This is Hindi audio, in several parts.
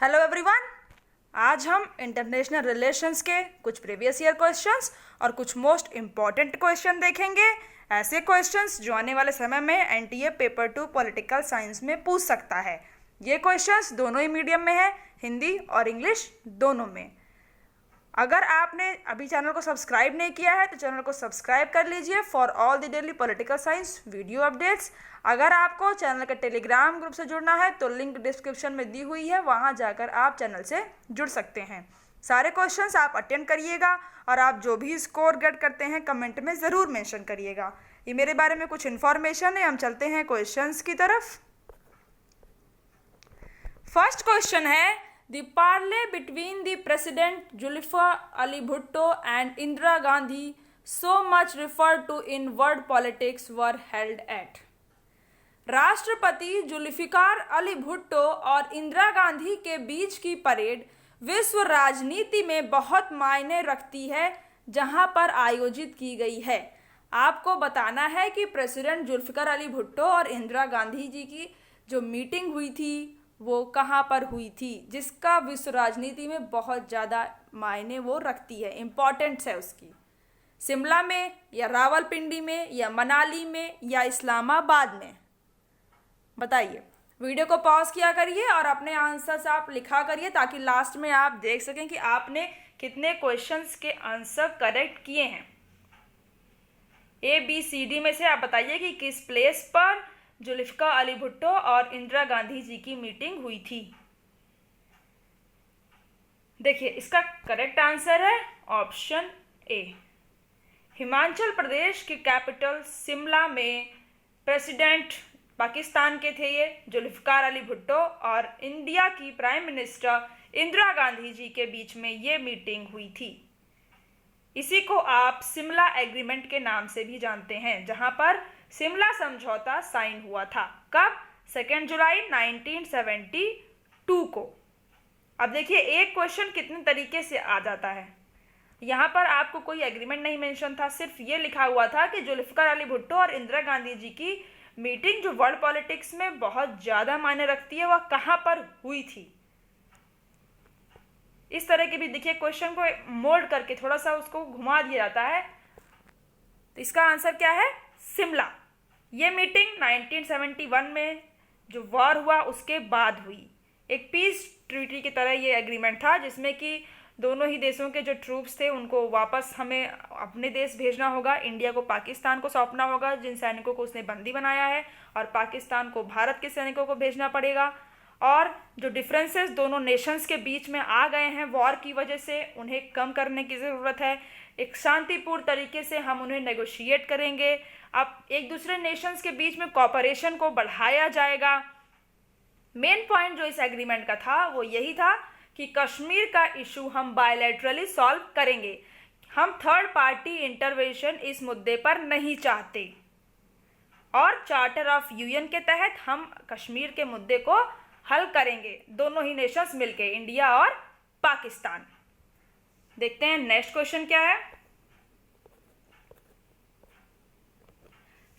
Hello everyone. आज हम इंटरनेशनल रिलेशंस के कुछ प्रीवियस ईयर क्वेश्चंस और कुछ मोस्ट इम्पॉर्टेंट क्वेश्चन देखेंगे। ऐसे क्वेश्चंस जो आने वाले समय में एनटीए पेपर 2 पॉलिटिकल साइंस में पूछ सकता है। ये क्वेश्चंस दोनों ही मीडियम में है, हिंदी और इंग्लिश दोनों में। अगर आपने अभी चैनल को सब्सक्राइब नहीं किया है तो चैनल को सब्सक्राइब कर लीजिए for all the daily political science video updates. अगर आपको चैनल के टेलीग्राम ग्रुप से जुड़ना है तो लिंक डिस्क्रिप्शन में दी हुई है, वहां जाकर आप चैनल से जुड़ सकते हैं। सारे क्वेश्चंस आप अटेंड करिएगा और आप जो भी स्कोर गेट करते हैं कमेंट में ज़रूर मेंशन करिएगा। ये मेरे बारे में कुछ इन्फॉर्मेशन है। हम चलते हैं क्वेश्चंस की तरफ। फर्स्ट क्वेश्चन है, The parley between the President Zulfikar Ali Bhutto and Indira Gandhi, so much referred to in world politics, were held at। राष्ट्रपति जुल्फिकार अली भुट्टो और इंदिरा गांधी के बीच की परेड विश्व राजनीति में बहुत मायने रखती है, जहां पर आयोजित की गई है। आपको बताना है कि प्रेसिडेंट जुल्फिकार अली भुट्टो और इंदिरा गांधी जी की जो मीटिंग हुई थी वो कहाँ पर हुई थी, जिसका विश्व राजनीति में बहुत ज़्यादा मायने वो रखती है, इम्पॉर्टेंस है उसकी। शिमला में या रावलपिंडी में या मनाली में या इस्लामाबाद में, बताइए। वीडियो को पॉज किया करिए और अपने आंसर्स आप लिखा करिए ताकि लास्ट में आप देख सकें कि आपने कितने क्वेश्चंस के आंसर करेक्ट किए हैं। ABCD में से आप बताइए कि किस प्लेस पर जुल्फिकार अली भुट्टो और इंदिरा गांधी जी की मीटिंग हुई थी। देखिए, इसका करेक्ट आंसर है ऑप्शन ए, हिमाचल प्रदेश की कैपिटल शिमला में। प्रेसिडेंट पाकिस्तान के थे ये जुल्फिकार अली भुट्टो और इंडिया की प्राइम मिनिस्टर इंदिरा गांधी जी के बीच में ये मीटिंग हुई थी। इसी को आप शिमला एग्रीमेंट के नाम से भी जानते हैं, जहां पर शिमला समझौता साइन हुआ था। कब? 2 जुलाई 1972 को। अब देखिए, एक क्वेश्चन कितने तरीके से आ जाता है। यहाँ पर आपको कोई एग्रीमेंट नहीं मेंशन था, सिर्फ ये लिखा हुआ था कि जुल्फिकार अली भुट्टो और इंदिरा गांधी जी की मीटिंग जो वर्ल्ड पॉलिटिक्स में बहुत ज़्यादा मायने रखती है, वह कहाँ पर हुई थी। इस तरह के भी देखिए क्वेश्चन को मोल्ड करके थोड़ा सा उसको घुमा दिया जाता है। तो इसका आंसर क्या है? शिमला। ये मीटिंग 1971 में जो वॉर हुआ उसके बाद हुई। एक पीस ट्रीटी की तरह ये एग्रीमेंट था, जिसमें कि दोनों ही देशों के जो ट्रूप्स थे उनको वापस हमें अपने देश भेजना होगा। इंडिया को पाकिस्तान को सौंपना होगा जिन सैनिकों को उसने बंदी बनाया है, और पाकिस्तान को भारत के सैनिकों को भेजना पड़ेगा। और जो डिफरेंसेस दोनों नेशंस के बीच में आ गए हैं वॉर की वजह से, उन्हें कम करने की ज़रूरत है। एक शांतिपूर्ण तरीके से हम उन्हें नेगोशिएट करेंगे। अब एक दूसरे नेशंस के बीच में कोऑपरेशन को बढ़ाया जाएगा। मेन पॉइंट जो इस एग्रीमेंट का था वो यही था कि कश्मीर का इशू हम बायलैटरली सॉल्व करेंगे। हम थर्ड पार्टी इंटरवेंशन इस मुद्दे पर नहीं चाहते, और चार्टर ऑफ यूएन के तहत हम कश्मीर के मुद्दे को हल करेंगे, दोनों ही नेशंस मिलके, इंडिया और पाकिस्तान। देखते हैं नेक्स्ट क्वेश्चन क्या है।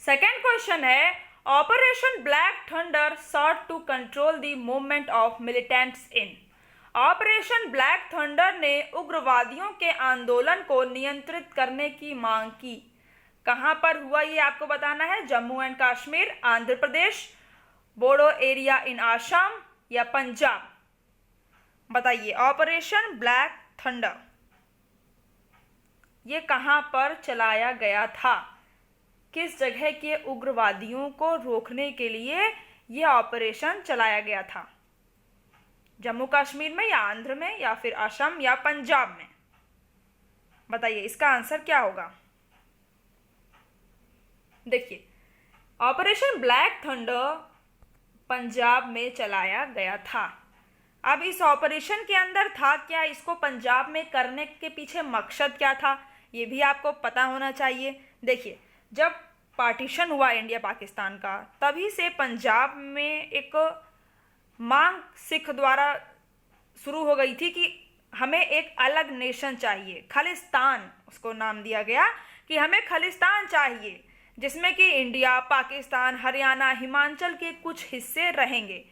सेकेंड क्वेश्चन है, operation black thunder sought to control the movement of militants in. Operation black thunder ने उग्रवादियों के आंदोलन को नियंत्रित करने की मांग की। कहां पर हुआ ये आपको बताना है। Jammu and Kashmir, Andhra Pradesh, Bodo area in Assam या पंजाब। बताइए, ऑपरेशन ब्लैक थंडर ये कहां पर चलाया गया था, किस जगह के उग्रवादियों को रोकने के लिए यह ऑपरेशन चलाया गया था। जम्मू कश्मीर में या आंध्र में या फिर असम या पंजाब में। बताइए इसका आंसर क्या होगा। देखिए, ऑपरेशन ब्लैक थंडर पंजाब में चलाया गया था। अब इस ऑपरेशन के अंदर था क्या, इसको पंजाब में करने के पीछे मकसद क्या था, ये भी आपको पता होना चाहिए। देखिए, जब पार्टीशन हुआ इंडिया पाकिस्तान का, तभी से पंजाब में एक मांग सिख द्वारा शुरू हो गई थी कि हमें एक अलग नेशन चाहिए, खालिस्तान उसको नाम दिया गया कि हमें खालिस्तान चाहिए, जिसमें कि इंडिया, पाकिस्तान, हरियाणा, हिमाचल के कुछ हिस्से रहेंगे।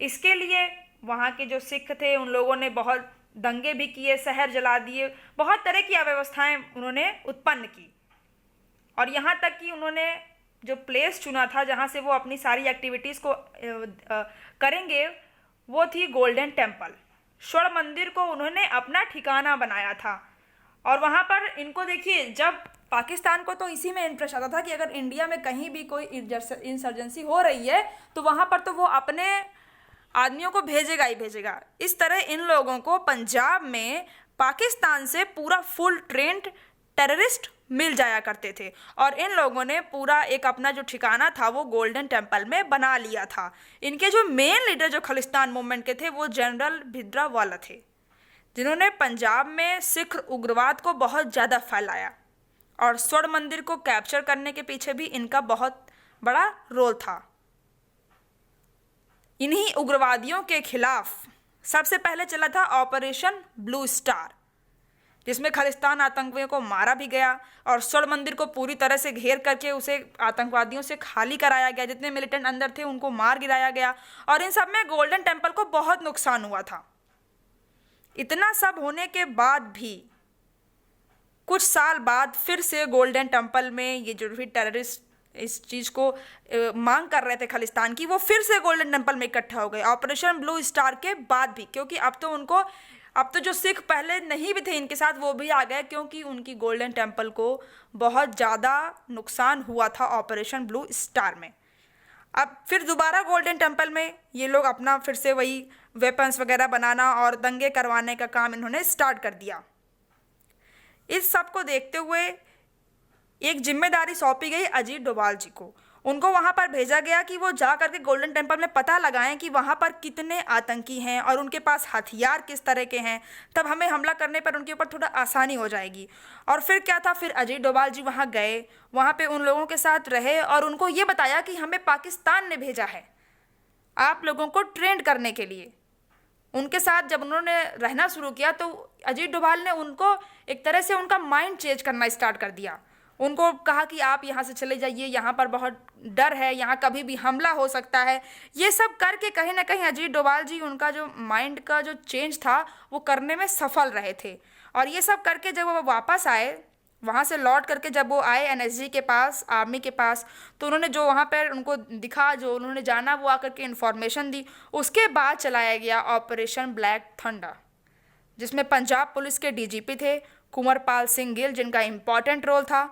इसके लिए वहाँ के जो सिख थे उन लोगों ने बहुत दंगे भी किए, शहर जला दिए, बहुत तरह की अव्यवस्थाएं उन्होंने उत्पन्न की। और यहाँ तक कि उन्होंने जो प्लेस चुना था जहाँ से वो अपनी सारी एक्टिविटीज़ को करेंगे, वो थी गोल्डन टेम्पल। स्वर्ण मंदिर को उन्होंने अपना ठिकाना बनाया था। और वहाँ पर इनको देखिए, जब पाकिस्तान को तो इसी में इंटरेस्ट आता था कि अगर इंडिया में कहीं भी कोई इंसर्जेंसी हो रही है तो वहाँ पर तो वो अपने आदमियों को भेजेगा ही भेजेगा। इस तरह इन लोगों को पंजाब में पाकिस्तान से पूरा फुल ट्रेंड टेररिस्ट मिल जाया करते थे और इन लोगों ने पूरा एक अपना जो ठिकाना था वो गोल्डन टेम्पल में बना लिया था। इनके जो मेन लीडर जो खालिस्तान मूवमेंट के थे वो जनरल भिंडरावाला थे, जिन्होंने पंजाब में सिख उग्रवाद को बहुत ज़्यादा फैलाया और स्वर्ण मंदिर को कैप्चर करने के पीछे भी इनका बहुत बड़ा रोल था। इन्हीं उग्रवादियों के खिलाफ सबसे पहले चला था ऑपरेशन ब्लू स्टार, जिसमें खालिस्तान आतंकवादियों को मारा भी गया और स्वर्ण मंदिर को पूरी तरह से घेर करके उसे आतंकवादियों से खाली कराया गया। जितने मिलिटेंट अंदर थे उनको मार गिराया गया और इन सब में गोल्डन टेम्पल को बहुत नुकसान हुआ था। इतना सब होने के बाद भी कुछ साल बाद फिर से गोल्डन टेम्पल में ये जो भी टेररिस्ट इस चीज़ को मांग कर रहे थे खालिस्तान की, वो फिर से गोल्डन टेम्पल में इकट्ठा हो गए ऑपरेशन ब्लू स्टार के बाद भी, क्योंकि अब तो जो सिख पहले नहीं भी थे इनके साथ वो भी आ गए, क्योंकि उनकी गोल्डन टेम्पल को बहुत ज़्यादा नुकसान हुआ था ऑपरेशन ब्लू स्टार में। अब फिर दोबारा गोल्डन टेम्पल में ये लोग अपना फिर से वही वेपन्स वगैरह बनाना और दंगे करवाने का काम इन्होंने स्टार्ट कर दिया। इस सब को देखते हुए एक जिम्मेदारी सौंपी गई अजीत डोभाल जी को। उनको वहाँ पर भेजा गया कि वो जा करके गोल्डन टेम्पल में पता लगाएं कि वहाँ पर कितने आतंकी हैं और उनके पास हथियार किस तरह के हैं, तब हमें हमला करने पर उनके ऊपर थोड़ा आसानी हो जाएगी। और फिर क्या था, फिर अजीत डोभाल जी वहाँ गए, वहाँ पे उन लोगों के साथ रहे और उनको ये बताया कि हमें पाकिस्तान ने भेजा है आप लोगों को ट्रेंड करने के लिए। उनके साथ जब उन्होंने रहना शुरू किया तो अजीत डोभाल ने उनको एक तरह से उनका माइंड चेंज करना स्टार्ट कर दिया। उनको कहा कि आप यहाँ से चले जाइए, यहाँ पर बहुत डर है, यहाँ कभी भी हमला हो सकता है। ये सब करके कहीं ना कहीं अजीत डोभाल जी उनका जो माइंड का जो चेंज था वो करने में सफल रहे थे। और ये सब करके जब वो वापस आए, वहाँ से लौट करके जब वो आए एनएसजी के पास, आर्मी के पास, तो उन्होंने जो वहाँ पर उनको दिखा, जो उन्होंने जाना, वो आकर के इन्फॉर्मेशन दी। उसके बाद चलाया गया ऑपरेशन ब्लैक थंडर, जिसमें पंजाब पुलिस के डीजीपी थे कुंवरपाल सिंह गिल, जिनका इम्पॉर्टेंट रोल था।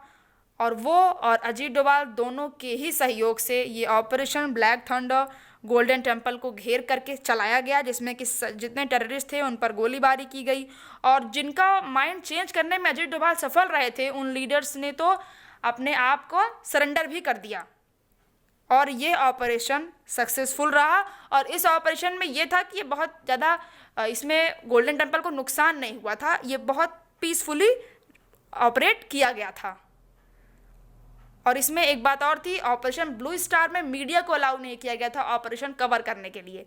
और वो और अजीत डोभाल दोनों के ही सहयोग से ये operation black thunder golden temple को घेर करके चलाया गया, जिसमें कि जितने टेररिस्ट थे उन पर गोलीबारी की गई। और जिनका माइंड चेंज करने में अजीत डोभाल सफल रहे थे, उन लीडर्स ने तो अपने आप को सरेंडर भी कर दिया और ये ऑपरेशन सक्सेसफुल रहा। और इस ऑपरेशन में ये था कि ये बहुत ज़्यादा इसमें गोल्डन टेम्पल को नुकसान नहीं हुआ था, ये बहुत पीसफुली ऑपरेट किया गया था। और इसमें एक बात और थी, ऑपरेशन ब्लू स्टार में मीडिया को अलाउ नहीं किया गया था ऑपरेशन कवर करने के लिए,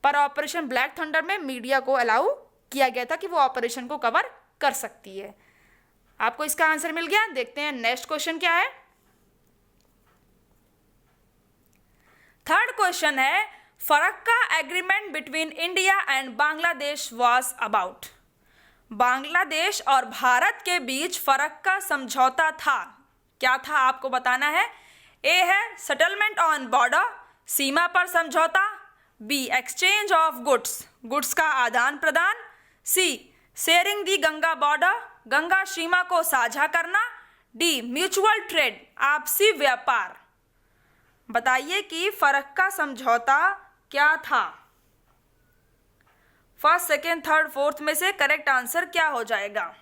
पर ऑपरेशन ब्लैक थंडर में मीडिया को अलाउ किया गया था कि वो ऑपरेशन को कवर कर सकती है। आपको इसका आंसर मिल गया। देखते हैं नेक्स्ट क्वेश्चन क्या है। थर्ड क्वेश्चन है, Farakka agreement between India and Bangladesh was about. Bangladesh और भारत के बीच फरक्का समझौता था, क्या था आपको बताना है। ए है सेटलमेंट ऑन बॉर्डर, सीमा पर समझौता। B exchange of goods, goods का आदान प्रदान। C sharing the Ganga border, Ganga सीमा को साझा करना। डी म्यूचुअल ट्रेड, आपसी व्यापार। बताइए कि फरक्का समझौता क्या था। फर्स्ट, सेकेंड, थर्ड, फोर्थ में से करेक्ट आंसर क्या हो जाएगा।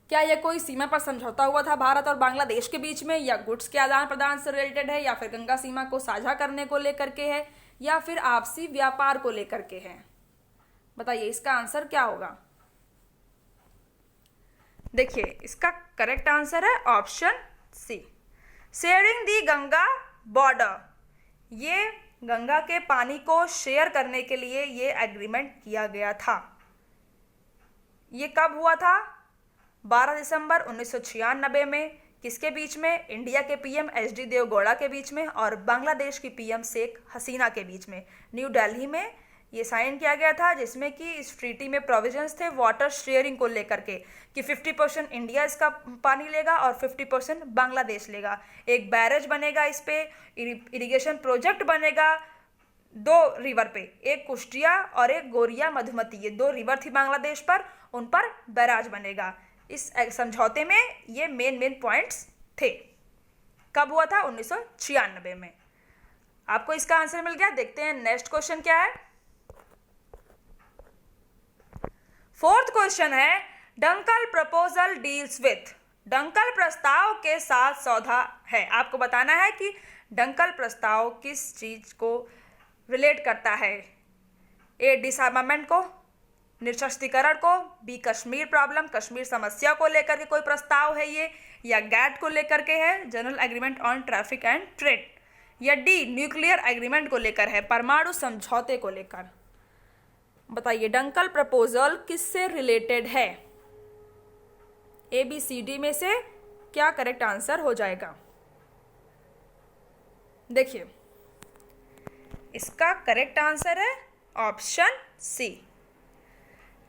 क्या यह कोई सीमा पर समझौता हुआ था भारत और बांग्लादेश के बीच में, या गुड्स के आदान प्रदान से रिलेटेड है, या फिर गंगा सीमा को साझा करने को लेकर के है, या फिर आपसी व्यापार को लेकर के है। बताइए इसका आंसर क्या होगा। देखिए इसका करेक्ट आंसर है option C, sharing the Ganga border. ये गंगा के पानी को शेयर करने के लिए ये एग्रीमेंट किया गया था। ये कब हुआ था? 12 दिसंबर 1996 में। किसके बीच में? इंडिया के पीएम एच.डी. देवगौड़ा के बीच में और बांग्लादेश की पीएम शेख हसीना के बीच में न्यू दिल्ली में ये साइन किया गया था, जिसमें कि इस ट्रीटी में प्रोविजंस थे वाटर शेयरिंग को लेकर के कि 50% इंडिया इसका पानी लेगा और 50% बांग्लादेश लेगा। एक बैरेज बनेगा, इस पे इरिगेशन प्रोजेक्ट बनेगा 2 रिवर पे, एक कुष्टिया और एक गोरिया मधुमती, ये 2 रिवर थी बांग्लादेश पर, उन पर बैराज बनेगा। इस समझौते में ये मेन पॉइंट्स थे। कब हुआ था? 1996 में। आपको इसका आंसर मिल गया। देखते हैं नेक्स्ट क्वेश्चन क्या है। 4th क्वेश्चन है, Dunkel proposal deals with. Dunkel प्रस्ताव के साथ सौदा है। आपको बताना है कि डंकल प्रस्ताव किस चीज को रिलेट करता है। ए, डिसआर्मामेंट को, निशस्त्रीकरण को, बी, कश्मीर प्रॉब्लम, कश्मीर समस्या को लेकर के कोई प्रस्ताव है ये, या गैट को लेकर के है, general agreement on traffic and trade, या डी, न्यूक्लियर एग्रीमेंट को लेकर है, परमाणु समझौते को लेकर। बताइए डंकल प्रपोजल किससे रिलेटेड है? ए, बी, सी, डी में से क्या करेक्ट आंसर हो जाएगा? देखिए इसका करेक्ट आंसर है option C,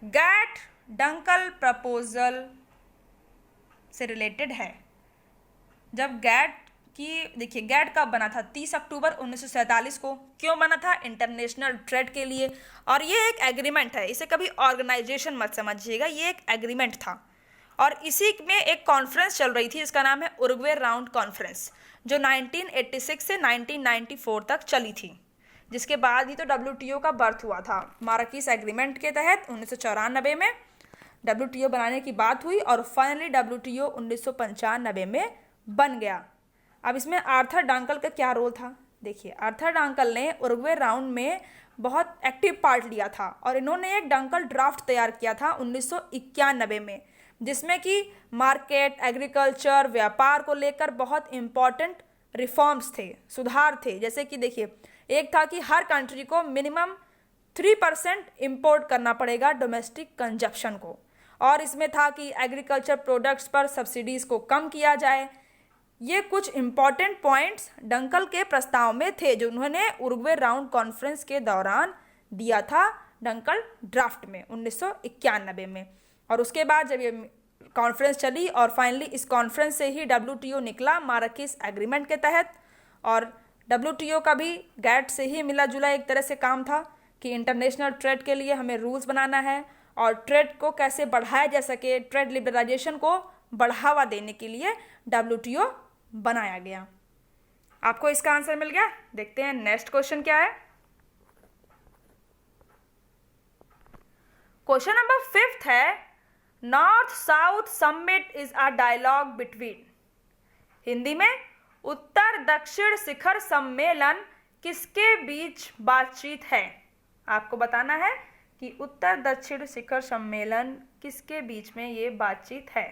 GATT Dunkel proposal से रिलेटेड है। जब गैट की, देखिए गैट कब बना था? 30 अक्टूबर 1947 को। क्यों बना था? इंटरनेशनल ट्रेड के लिए। और ये एक एग्रीमेंट है, इसे कभी ऑर्गेनाइजेशन मत समझिएगा, ये एक एग्रीमेंट था। और इसी में एक कॉन्फ्रेंस चल रही थी, इसका नाम है उरुग्वे राउंड कॉन्फ्रेंस, जो 1986 से 1994 तक चली थी, जिसके बाद ही तो WTO का बर्थ हुआ था। माराकीस एग्रीमेंट के तहत 1994 में WTO बनाने की बात हुई और फाइनली WTO 1995 में बन गया। अब इसमें आर्थर डांकल का क्या रोल था? देखिए आर्थर डांकल ने उरुग्वे राउंड में बहुत एक्टिव पार्ट लिया था और इन्होंने एक डांकल ड्राफ्ट तैयार किया था 1991 में, जिसमें कि मार्केट, एग्रीकल्चर, व्यापार को लेकर बहुत इम्पॉर्टेंट रिफॉर्म्स थे, सुधार थे। जैसे कि देखिए एक था कि हर कंट्री को मिनिमम 3% इम्पोर्ट करना पड़ेगा डोमेस्टिक कंजप्शन को, और इसमें था कि एग्रीकल्चर प्रोडक्ट्स पर सब्सिडीज़ को कम किया जाए। ये कुछ इम्पॉर्टेंट पॉइंट्स डंकल के प्रस्ताव में थे, जो उन्होंने उरुग्वे राउंड कॉन्फ्रेंस के दौरान दिया था डंकल ड्राफ्ट में 1991 में। और उसके बाद जब ये कॉन्फ्रेंस चली और फाइनली इस कॉन्फ्रेंस से ही WTO निकला माराकीस एग्रीमेंट के तहत। और WTO का भी गैट से ही मिला जुला एक तरह से काम था कि इंटरनेशनल ट्रेड के लिए हमें रूल्स बनाना है और ट्रेड को कैसे बढ़ाया जा सके, ट्रेड लिबरलाइजेशन को बढ़ावा देने के लिए WTO बनाया गया। आपको इसका आंसर मिल गया। देखते हैं नेक्स्ट क्वेश्चन क्या है। क्वेश्चन नंबर 5th है, north south summit is a dialogue between. Hindi में उत्तर दक्षिण शिखर सम्मेलन किसके बीच बातचीत है? आपको बताना है कि उत्तर दक्षिण शिखर सम्मेलन किसके बीच में ये बातचीत है।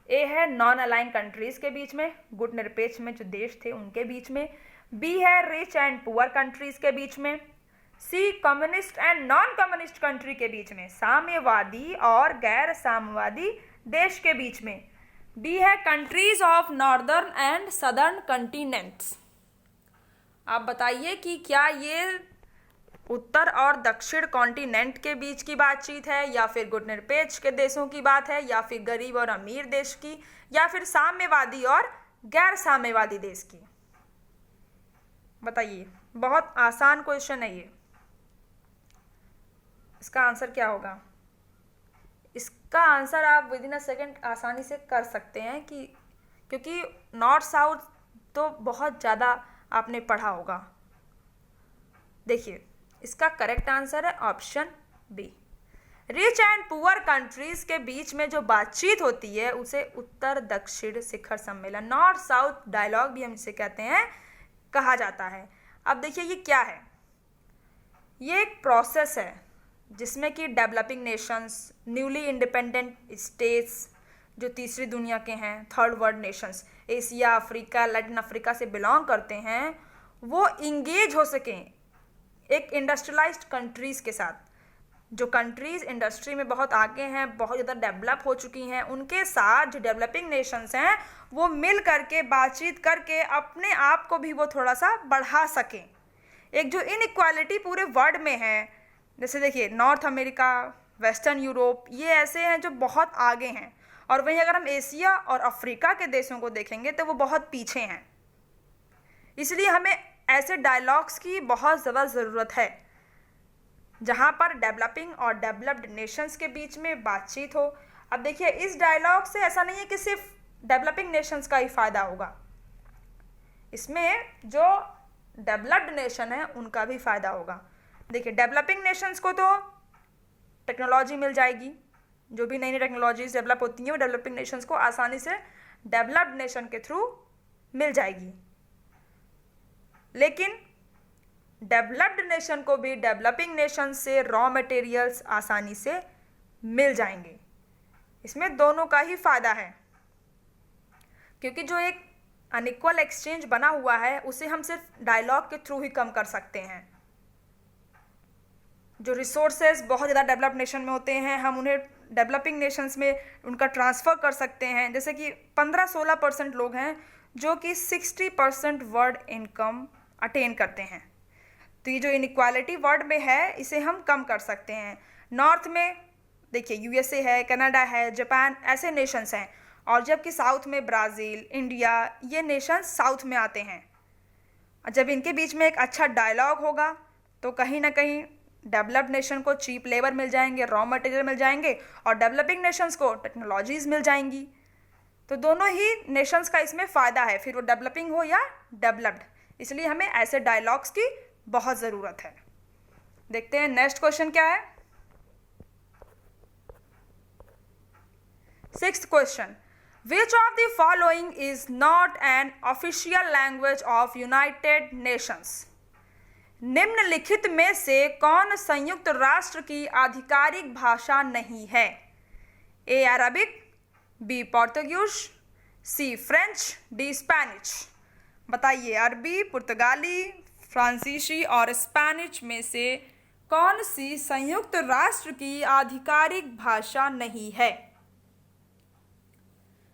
ए है नॉन अलाइन कंट्रीज के बीच में, गुट निरपेक्ष में जो देश थे उनके बीच में। बी है रिच एंड पुअर कंट्रीज के बीच में। C communist and non communist country के बीच में, साम्यवादी और गैर साम्यवादी देश के बीच में। डी है countries of northern and southern continents. आप बताइए कि क्या ये उत्तर और दक्षिण कॉन्टिनेंट के बीच की बातचीत है, या फिर गुटनिरपेक्ष के देशों की बात है, या फिर गरीब और अमीर देश की, या फिर साम्यवादी और गैर साम्यवादी देश की? बताइए, बहुत आसान क्वेश्चन है ये। इसका आंसर क्या होगा? इसका आंसर आप विद इन अ सेकेंड आसानी से कर सकते हैं कि क्योंकि नॉर्थ साउथ तो बहुत ज़्यादा आपने पढ़ा होगा। देखिए इसका करेक्ट आंसर है option B. Rich and poor countries के बीच में जो बातचीत होती है उसे उत्तर दक्षिण शिखर सम्मेलन, नॉर्थ साउथ डायलॉग भी हम इसे कहते हैं, कहा जाता है। अब देखिए ये क्या है, ये एक प्रोसेस है जिसमें कि developing Nations, newly independent states जो तीसरी दुनिया के हैं, third world Nations, Asia, Africa, Latin Africa से बिलोंग करते हैं, वो इंगेज हो सकें एक इंडस्ट्रियलाइज्ड कंट्रीज़ के साथ। जो कंट्रीज़ इंडस्ट्री में बहुत आगे हैं, बहुत ज़्यादा डेवलप हो चुकी हैं, उनके साथ जो डेवलपिंग नेशंस हैं वो मिल करके बातचीत करके अपने आप को भी वो थोड़ा सा बढ़ा सकें, एक जो इनइक्वालिटी पूरे वर्ल्ड में है, जैसे देखिए नॉर्थ अमेरिका, वेस्टर्न यूरोप, ये ऐसे हैं जो बहुत आगे हैं, और वहीं अगर हम एशिया और अफ्रीका के देशों को देखेंगे तो वो बहुत पीछे हैं। इसलिए हमें ऐसे डायलॉग्स की बहुत ज़्यादा ज़रूरत है जहाँ पर डेवलपिंग और डेवलप्ड नेशंस के बीच में बातचीत हो। अब देखिए इस डायलॉग से ऐसा नहीं है कि सिर्फ डेवलपिंग नेशंस का ही फ़ायदा होगा, इसमें जो डेवलप्ड नेशन है उनका भी फ़ायदा होगा। देखिए डेवलपिंग नेशंस को तो टेक्नोलॉजी मिल जाएगी, जो भी नई नई टेक्नोलॉजीज डेवलप होती हैं वो डेवलपिंग नेशंस को आसानी से डेवलप्ड नेशन के थ्रू मिल जाएगी। लेकिन डेवलप्ड नेशन को भी डेवलपिंग नेशन से रॉ मटेरियल्स आसानी से मिल जाएंगे। इसमें दोनों का ही फायदा है, क्योंकि जो एक अनइक्वल एक्सचेंज बना हुआ है उसे हम सिर्फ डायलॉग के थ्रू ही कम कर सकते हैं। जो रिसोर्सेज बहुत ज़्यादा डेवलप्ड नेशन में होते हैं हम उन्हें डेवलपिंग नेशंस में उनका ट्रांसफ़र कर सकते हैं। जैसे कि 15-16% लोग हैं जो कि 60% वर्ल्ड इनकम अटेन करते हैं। तो ये जो इनइक्वालिटी वर्ल्ड में है इसे हम कम कर सकते हैं। नॉर्थ में देखिए यूएसए है, कनाडा है, जापान, ऐसे नेशंस हैं, और जबकि साउथ में ब्राज़ील, इंडिया, ये नेशंस साउथ में आते हैं। जब इनके बीच में एक अच्छा डायलॉग होगा तो कहीं ना कहीं डेवलप्ड नेशन को चीप लेबर मिल जाएंगे, रॉ मटेरियल मिल जाएंगे, और डेवलपिंग नेशंस को टेक्नोलॉजीज़ मिल जाएंगी। तो दोनों ही नेशंस का इसमें फ़ायदा है, फिर वो डेवलपिंग हो या डेवलप्ड। इसलिए हमें ऐसे डायलॉग्स की बहुत ज़रूरत है। देखते हैं नेक्स्ट क्वेश्चन क्या है। 6th question, which of the following is not an official language of United Nations? निम्नलिखित में से कौन संयुक्त राष्ट्र की आधिकारिक भाषा नहीं है? ए अरबिक, बी पोर्तुगीज, सी फ्रेंच, डी स्पेनिश। बताइए अरबी, पुर्तगाली, फ्रांसीसी और स्पेनिश में से कौन सी संयुक्त राष्ट्र की आधिकारिक भाषा नहीं है?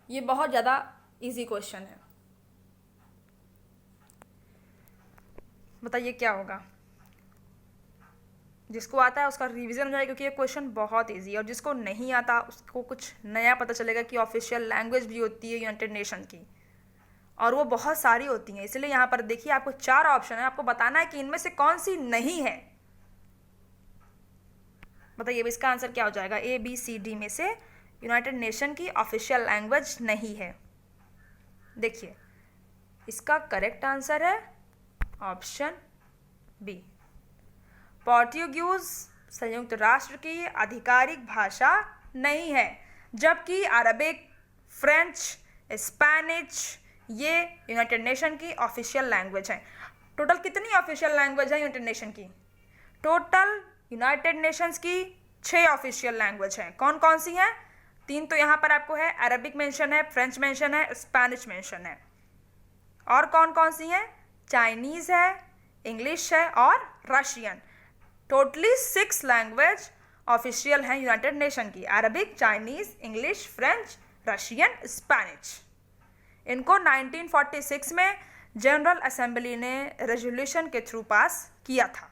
ये बहुत ज़्यादा इजी क्वेश्चन है। बताइए क्या होगा? जिसको आता है उसका रिवीजन हो जाएगा, क्योंकि ये क्वेश्चन बहुत इजी है, और जिसको नहीं आता उसको कुछ नया पता चलेगा कि ऑफिशियल लैंग्वेज भी होती है यूनाइटेड नेशन की, और वो बहुत सारी होती हैं। इसलिए यहाँ पर देखिए आपको 4 ऑप्शन है, आपको बताना है कि इनमें से कौन सी नहीं है। बताइए इसका आंसर क्या हो जाएगा? ए, बी, सी, डी में से यूनाइटेड नेशन की ऑफिशियल लैंग्वेज नहीं है। देखिए इसका करेक्ट आंसर है ऑप्शन बी, पोर्तुगीज संयुक्त राष्ट्र की आधिकारिक भाषा नहीं है, जबकि अरबिक, फ्रेंच, स्पेनिश ये यूनाइटेड नेशन की ऑफिशियल लैंग्वेज है। टोटल कितनी ऑफिशियल लैंग्वेज है यूनाइटेड नेशन की? टोटल यूनाइटेड नेशंस की 6 ऑफिशियल लैंग्वेज हैं। कौन कौन सी हैं? 3 तो यहाँ पर आपको है, अरबिक मेंशन है, फ्रेंच मेंशन है, स्पेनिश मेंशन है। और कौन कौन सी हैं? चाइनीज़ है, इंग्लिश है और रशियन। टोटली 6 लैंग्वेज ऑफिशियल हैं यूनाइटेड नेशन की, Arabic, Chinese, English, French, Russian, Spanish. इनको 1946 में जनरल असेंबली ने रेजोल्यूशन के थ्रू पास किया था।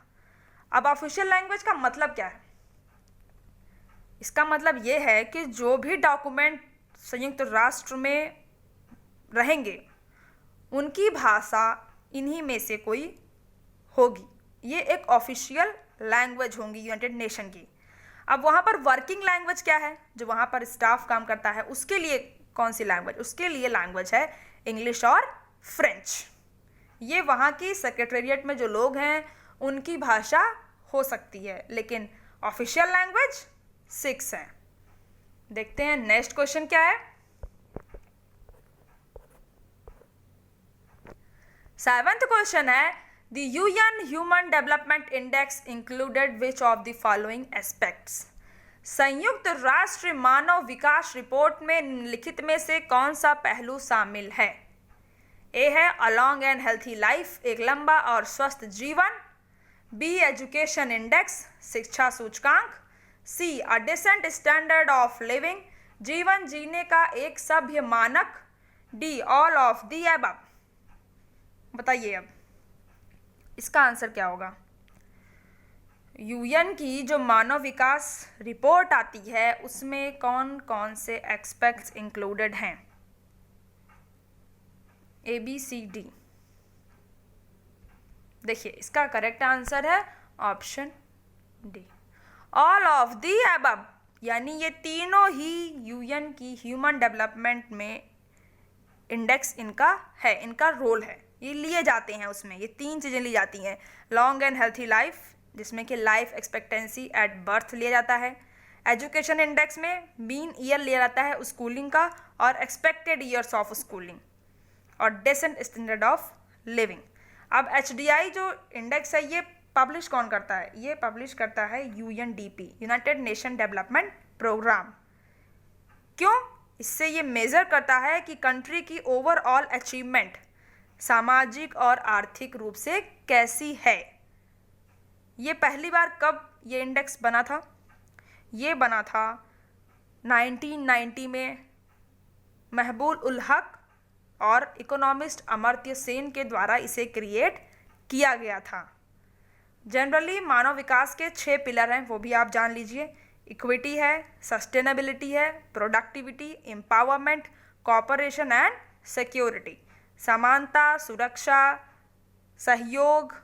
अब ऑफिशियल लैंग्वेज का मतलब क्या है? इसका मतलब ये है कि जो भी डॉक्यूमेंट संयुक्त राष्ट्र में रहेंगे उनकी भाषा इन्हीं में से कोई होगी। ये एक ऑफिशियल लैंग्वेज होंगी यूनाइटेड नेशन की। अब वहाँ पर वर्किंग लैंग्वेज क्या है? जो वहाँ पर स्टाफ काम करता है उसके लिए कौन सी लैंग्वेज? उसके लिए लैंग्वेज है इंग्लिश और फ्रेंच। ये वहाँ की सेक्रेटेरिएट में जो लोग हैं उनकी भाषा हो सकती है, लेकिन ऑफिशियल लैंग्वेज 6 है। देखते हैं नेक्स्ट क्वेश्चन क्या है। 7th क्वेश्चन है, the UN human development index included which of the following aspects? संयुक्त राष्ट्र मानव विकास रिपोर्ट में निम्नलिखित में से कौन सा पहलू शामिल है? ए है a long and healthy life, एक लंबा और स्वस्थ जीवन। बी एजुकेशन इंडेक्स, शिक्षा सूचकांक। C a decent standard of living, जीवन जीने का एक सभ्य मानक। D all of the above. बताइए अब इसका आंसर क्या होगा? यूएन की जो मानव विकास रिपोर्ट आती है उसमें कौन कौन से एस्पेक्ट्स इंक्लूडेड हैं? ABCD। देखिए इसका करेक्ट आंसर है option D, all of the above, यानी ये तीनों ही यूएन की ह्यूमन डेवलपमेंट में इंडेक्स इनका है, इनका रोल है, ये लिए जाते हैं उसमें, ये तीन चीज़ें ली जाती हैं। लॉन्ग एंड हेल्थी लाइफ, जिसमें कि लाइफ एक्सपेक्टेंसी एट बर्थ लिया जाता है। एजुकेशन इंडेक्स में मीन ईयर लिया जाता है स्कूलिंग का और एक्सपेक्टेड ईयर्स ऑफ स्कूलिंग, और डेसेंट स्टैंडर्ड ऑफ लिविंग। अब HDI जो इंडेक्स है ये पब्लिश कौन करता है? ये पब्लिश करता है UNDP, United Nation development programme. क्यों? इससे ये मेज़र करता है कि कंट्री की ओवरऑल अचीवमेंट सामाजिक और आर्थिक रूप से कैसी है। ये पहली बार कब ये इंडेक्स बना था? ये बना था 1990 में महबूब उल हक और इकोनॉमिस्ट अमर्त्य सेन के द्वारा इसे क्रिएट किया गया था। जनरली मानव विकास के 6 पिलर हैं, वो भी आप जान लीजिए। इक्विटी है, सस्टेनेबिलिटी है, productivity, empowerment, cooperation and security. समानता, सुरक्षा, सहयोग,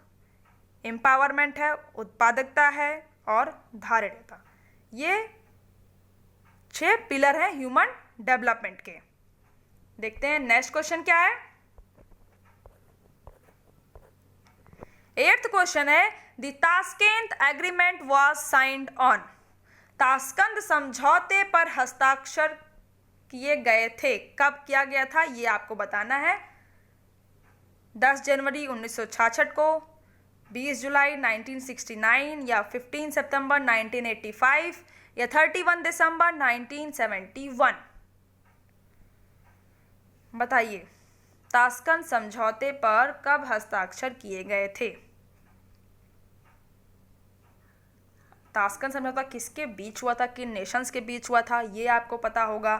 एम्पावरमेंट है, उत्पादकता है और धारणता। ये 6 पिलर हैं ह्यूमन डेवलपमेंट के। देखते हैं नेक्स्ट क्वेश्चन क्या है। 8th क्वेश्चन है, the Tashkent agreement was signed on. Tashkent समझौते पर हस्ताक्षर किए गए थे, कब किया गया था ये आपको बताना है। 10 जनवरी 1966 को, 20 जुलाई 1969 या 15 सितंबर 1985 या 31 दिसंबर 1971। बताइए ताशकंद समझौते पर कब हस्ताक्षर किए गए थे? ताशकंद समझौता किसके बीच हुआ था, किन नेशंस के बीच हुआ था, ये आपको पता होगा।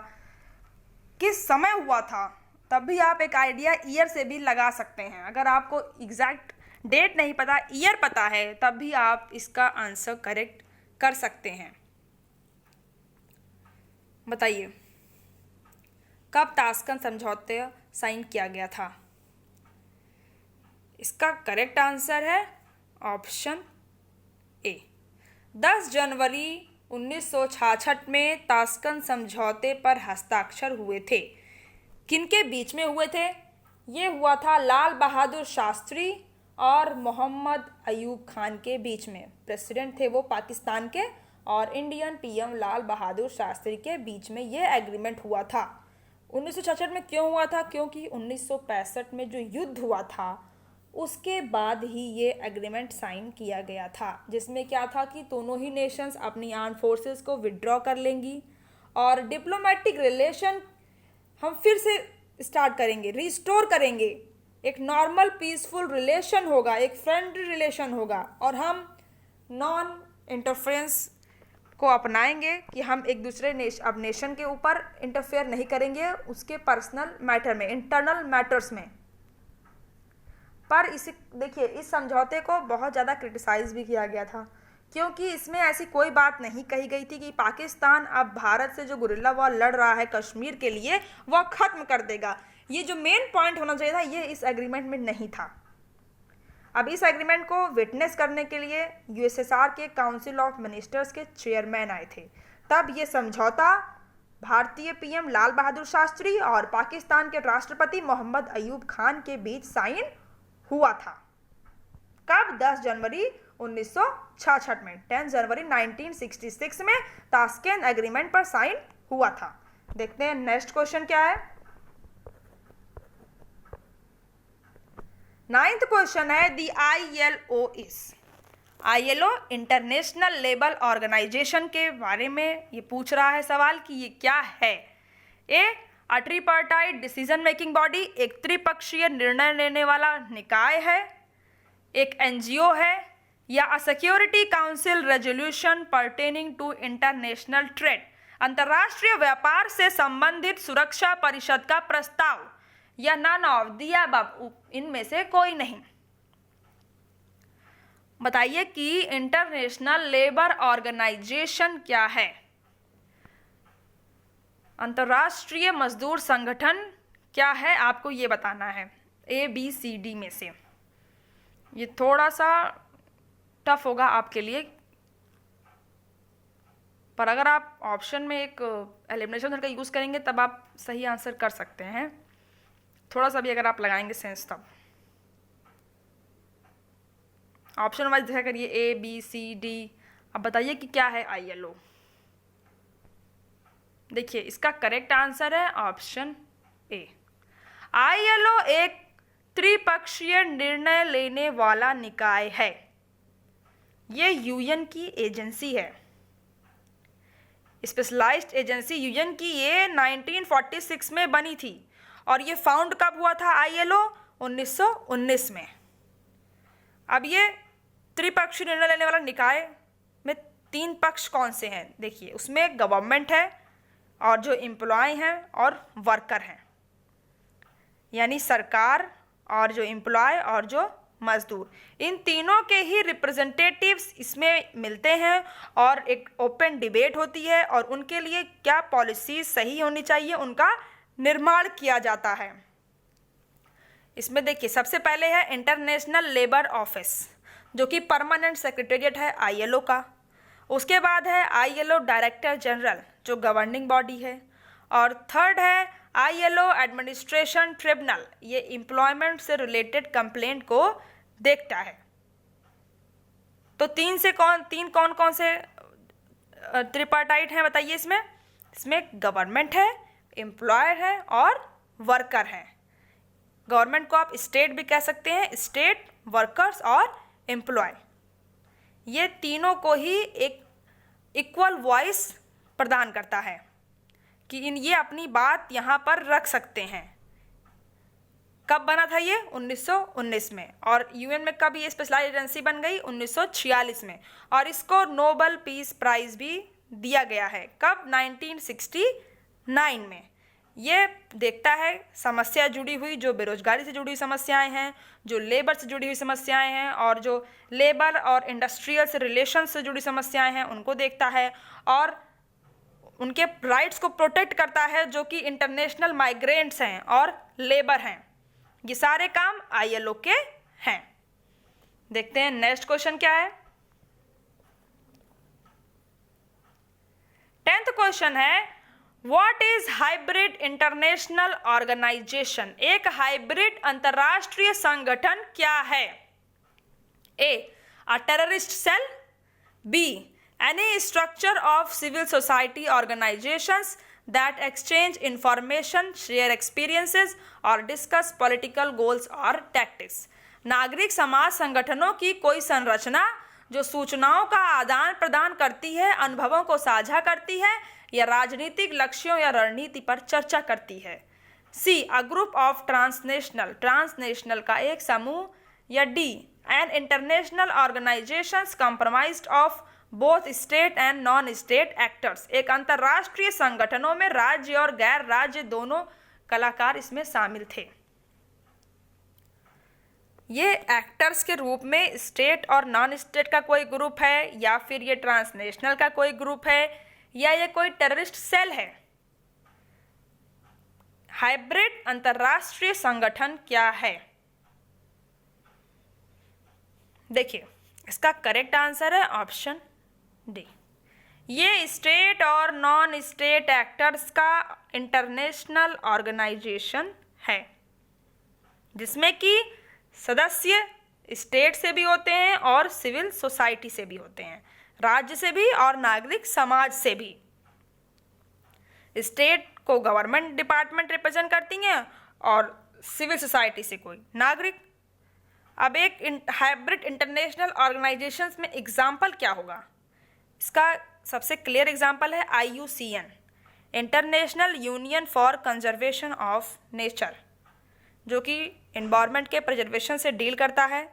किस समय हुआ था, तब भी आप एक आइडिया ईयर से भी लगा सकते हैं। अगर आपको एग्जैक्ट डेट नहीं पता, ईयर पता है, तब भी आप इसका आंसर करेक्ट कर सकते हैं। बताइए कब ताशकंद समझौता साइन किया गया था? इसका करेक्ट आंसर है ऑप्शन ए, 10 जनवरी 1966 में ताशकंद समझौते पर हस्ताक्षर हुए थे। किनके बीच में हुए थे? ये हुआ था लाल बहादुर शास्त्री और मोहम्मद अयूब खान के बीच में। प्रेसिडेंट थे वो पाकिस्तान के, और इंडियन PM लाल बहादुर शास्त्री के बीच में ये एग्रीमेंट हुआ था। 1966 में क्यों हुआ था? क्योंकि 1965 में जो युद्ध हुआ था उसके बाद ही ये एग्रीमेंट साइन किया गया था, जिसमें क्या था कि दोनों ही नेशंस अपनी आर्म फोर्सेस को विड्रॉ कर लेंगी और डिप्लोमेटिक रिलेशन हम फिर से स्टार्ट करेंगे, रिस्टोर करेंगे। एक नॉर्मल पीसफुल रिलेशन होगा, एक फ्रेंडली रिलेशन होगा, और हम नॉन इंटरफेरेंस को अपनाएंगे कि हम एक दूसरे अब नेशन के ऊपर इंटरफेयर नहीं करेंगे उसके पर्सनल मैटर में, इंटरनल मैटर्स में। पर इसे देखिए, इस समझौते को बहुत ज़्यादा क्रिटिसाइज भी किया गया था, क्योंकि इसमें ऐसी कोई बात नहीं कही गई थी कि पाकिस्तान अब भारत से जो गुरिल्ला वॉर लड़ रहा है कश्मीर के लिए वह ख़त्म कर देगा। ये जो मेन पॉइंट होना चाहिए था ये इस एग्रीमेंट में नहीं था। अब इस एग्रीमेंट को विटनेस करने के लिए USSR के काउंसिल ऑफ मिनिस्टर्स के चेयरमैन आए थे। तब ये समझौता भारतीय PM लाल बहादुर शास्त्री और पाकिस्तान के राष्ट्रपति मोहम्मद अयूब खान के बीच साइन हुआ था। कब? 10 जनवरी 1966 में। 10 जनवरी 1966 में ताशकंद एग्रीमेंट पर साइन हुआ था। देखते हैं नेक्स्ट क्वेश्चन क्या है। 9th क्वेश्चन है, दी ILO इंटरनेशनल लेबर ऑर्गेनाइजेशन के बारे में ये पूछ रहा है सवाल कि ये क्या है। अ ट्रिपार्टाइट डिसीजन मेकिंग बॉडी, एक त्रिपक्षीय निर्णय लेने वाला निकाय है, एक NGO है, या a security council resolution pertaining to international trade, अंतर्राष्ट्रीय व्यापार से संबंधित सुरक्षा परिषद का प्रस्ताव, या नन ऑफ द अबव, इनमें से कोई नहीं। बताइए कि इंटरनेशनल लेबर ऑर्गेनाइजेशन क्या है? अंतर्राष्ट्रीय मजदूर संगठन क्या है, आपको ये बताना है ABCD में से। ये थोड़ा सा टफ होगा आपके लिए, पर अगर आप ऑप्शन में एक एलिमिनेशन मेथड का यूज़ करेंगे तब आप सही आंसर कर सकते हैं। थोड़ा सा भी अगर आप लगाएंगे सेंस तब। ऑप्शन वाइज देखा करिए ABCD। अब बताइए कि क्या है ILO। देखिए इसका करेक्ट आंसर है ऑप्शन A। ILO एक त्रिपक्षीय निर्णय लेने वाला निकाय है। ये UN की एजेंसी है, स्पेशलाइज्ड एजेंसी UN की। ये 1946 में बनी थी और ये फाउंड कब हुआ था ILO? 1919 में। अब ये त्रिपक्षीय निर्णय लेने वाला निकाय में 3 पक्ष कौन से हैं? देखिए उसमें गवर्नमेंट है और जो एम्प्लॉय हैं और वर्कर हैं, यानी सरकार और जो एम्प्लॉय और जो मजदूर, इन तीनों के ही रिप्रेजेंटेटिव्स इसमें मिलते हैं और एक ओपन डिबेट होती है और उनके लिए क्या पॉलिसीज सही होनी चाहिए उनका निर्माण किया जाता है। इसमें देखिए सबसे पहले है इंटरनेशनल लेबर ऑफिस, जो कि परमानेंट सेक्रेटेरिएट है ILO का। उसके बाद है ILO डायरेक्टर जनरल, जो गवर्निंग बॉडी है। और थर्ड है ILO एडमिनिस्ट्रेशन ट्रिब्यूनल, ये एम्प्लॉयमेंट से रिलेटेड कंप्लेंट को देखता है। तो तीन कौन कौन से ट्रिपार्टाइट हैं बताइए इसमें? इसमें गवर्नमेंट है, एम्प्लॉयर है और वर्कर है। गवर्नमेंट को आप स्टेट भी कह सकते हैं, स्टेट, वर्कर्स और एम्प्लॉय। ये तीनों को ही एक इक्वल वॉइस प्रदान करता है कि ये अपनी बात यहाँ पर रख सकते हैं। कब बना था ये? 1919 में। और UN में कब ये स्पेशलाइज्ड एजेंसी बन गई? 1946 में। और इसको नोबेल पीस प्राइज भी दिया गया है। कब? 1969 में। ये देखता है समस्या जुड़ी हुई, जो बेरोजगारी से जुड़ी हुई समस्याएं हैं, जो लेबर से जुड़ी हुई समस्याएं हैं और जो लेबर और इंडस्ट्रियल से रिलेशन से जुड़ी समस्याएं हैं उनको देखता है और उनके राइट्स को प्रोटेक्ट करता है, जो कि इंटरनेशनल माइग्रेंट्स हैं और लेबर हैं। ये सारे काम ILO के हैं। देखते हैं नेक्स्ट क्वेश्चन क्या है। 10th क्वेश्चन है, what is hybrid international organisation? एक हाइब्रिड अंतरराष्ट्रीय संगठन क्या है? A terrorist cell, B any structure of civil society organizations that exchange information, share experiences or discuss political goals or tactics। नागरिक समाज संगठनों की कोई संरचना जो सूचनाओं का आदान प्रदान करती है, अनुभवों को साझा करती है या राजनीतिक लक्ष्यों या रणनीति पर चर्चा करती है। C a group of transnational का एक समूह, या D an international organizations comprised of both state and non state actors, एक अंतर्राष्ट्रीय संगठनों में राज्य और गैर राज्य दोनों कलाकार इसमें शामिल थे। ये एक्टर्स के रूप में स्टेट और नॉन स्टेट का कोई ग्रुप है, या फिर ये ट्रांसनेशनल का कोई ग्रुप है, या ये कोई टेररिस्ट सेल है। हाइब्रिड अंतर्राष्ट्रीय संगठन क्या है? देखिए इसका करेक्ट आंसर है ऑप्शन D। ये स्टेट और नॉन स्टेट एक्टर्स का इंटरनेशनल ऑर्गेनाइजेशन है, जिसमें कि सदस्य स्टेट से भी होते हैं और सिविल सोसाइटी से भी होते हैं, राज्य से भी और नागरिक समाज से भी। स्टेट को गवर्नमेंट डिपार्टमेंट रिप्रेजेंट करती हैं और सिविल सोसाइटी से कोई नागरिक। अब एक हाइब्रिड इंटरनेशनल ऑर्गेनाइजेशंस में एग्जाम्पल क्या होगा? इसका सबसे क्लियर एग्जाम्पल है IUCN, international union for conservation of nature, जो कि एनवायरनमेंट के प्रिजर्वेशन से डील करता है।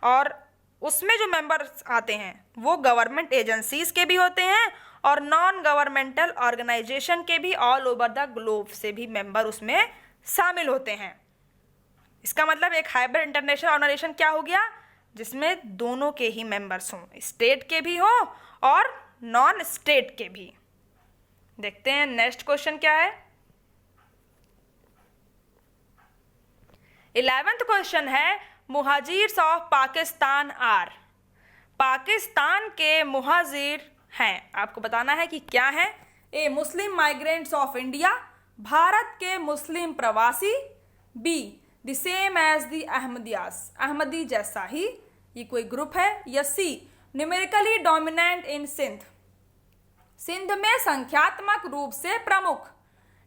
और उसमें जो मेंबर्स आते हैं वो गवर्नमेंट एजेंसीज के भी होते हैं और नॉन गवर्नमेंटल ऑर्गेनाइजेशन के भी, ऑल ओवर द ग्लोब से भी मेंबर उसमें शामिल होते हैं। इसका मतलब एक हाइब्रिड इंटरनेशनल ऑर्गेनाइजेशन क्या हो गया? जिसमें दोनों के ही मेंबर्स हों, स्टेट के भी हों और नॉन स्टेट के भी। देखते हैं नेक्स्ट क्वेश्चन क्या है। 11th क्वेश्चन है मुहाजिर्स ऑफ पाकिस्तान आर। पाकिस्तान के मुहाजिर हैं, आपको बताना है कि क्या है। A Muslim migrants of India, Bharat के मुस्लिम प्रवासी। B the same as the Ahmadiyas, Ahmadi जैसा ही, ये कोई ग्रुप है। या C numerically dominant in Sindh, Sindh में संख्यात्मक रूप से प्रमुख।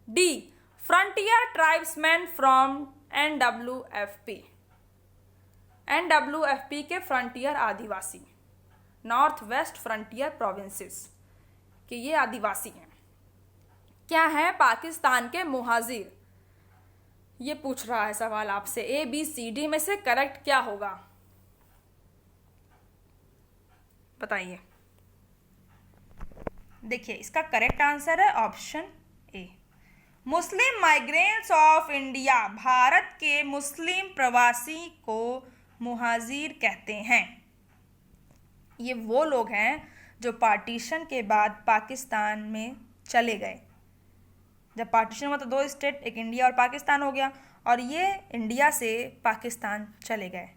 D frontier tribesman from NWFP, NWFP के फ्रंटियर आदिवासी, नॉर्थ वेस्ट फ्रंटियर प्रोविंसेस के ये आदिवासी हैं। क्या है पाकिस्तान के मुहाजिर, ये पूछ रहा है सवाल आपसे। ABCD में से करेक्ट क्या होगा, बताइए। देखिए इसका करेक्ट आंसर है option A, Muslim migrants of India, Bharat के मुस्लिम प्रवासी को मुहाजिर कहते हैं। ये वो लोग हैं जो पार्टीशन के बाद पाकिस्तान में चले गए। जब पार्टीशन हुआ तो दो स्टेट, एक इंडिया और पाकिस्तान हो गया, और ये इंडिया से पाकिस्तान चले गए।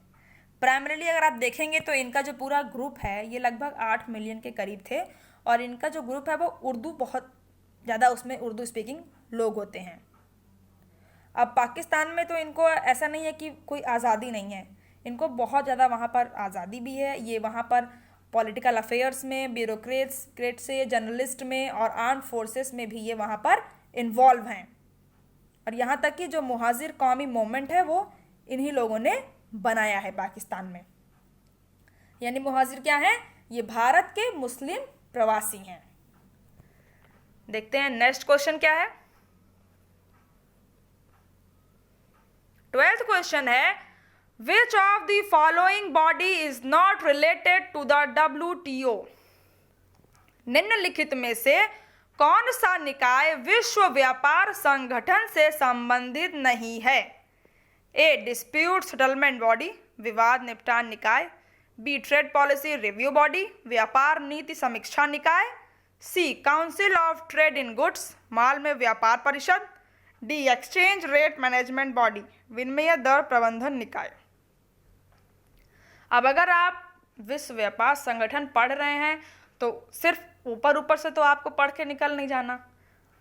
प्राइमरीली अगर आप देखेंगे तो इनका जो पूरा ग्रुप है ये लगभग 8 मिलियन के करीब थे, और इनका जो ग्रुप है वो उर्दू, बहुत ज़्यादा उसमें उर्दू स्पीकिंग लोग होते हैं। अब पाकिस्तान में तो इनको ऐसा नहीं है कि कोई आज़ादी नहीं है, इनको बहुत ज़्यादा वहाँ पर आज़ादी भी है। ये वहाँ पर पॉलिटिकल अफेयर्स में, ब्यूरोक्रेट से, जर्नलिस्ट में और आर्म फोर्सेस में भी ये वहाँ पर इन्वॉल्व हैं। और यहाँ तक कि जो मुहाजिर कौमी मूवमेंट है वो इन्हीं लोगों ने बनाया है पाकिस्तान में। यानी मुहाजिर क्या है, ये भारत के मुस्लिम प्रवासी हैं। देखते हैं नेक्स्ट क्वेश्चन क्या है। 12th क्वेश्चन है which of the following body is not related to the WTO। निम्नलिखित में से कौन सा निकाय विश्व व्यापार संगठन से संबंधित नहीं है। ए डिस्प्यूट सेटलमेंट बॉडी, विवाद निपटान निकाय। B trade policy review body, व्यापार नीति समीक्षा निकाय। C council of trade in goods, माल में व्यापार परिषद। D exchange rate management body, विनिमय दर प्रबंधन निकाय। अब अगर आप विश्व व्यापार संगठन पढ़ रहे हैं तो सिर्फ ऊपर ऊपर से तो आपको पढ़ के निकल नहीं जाना।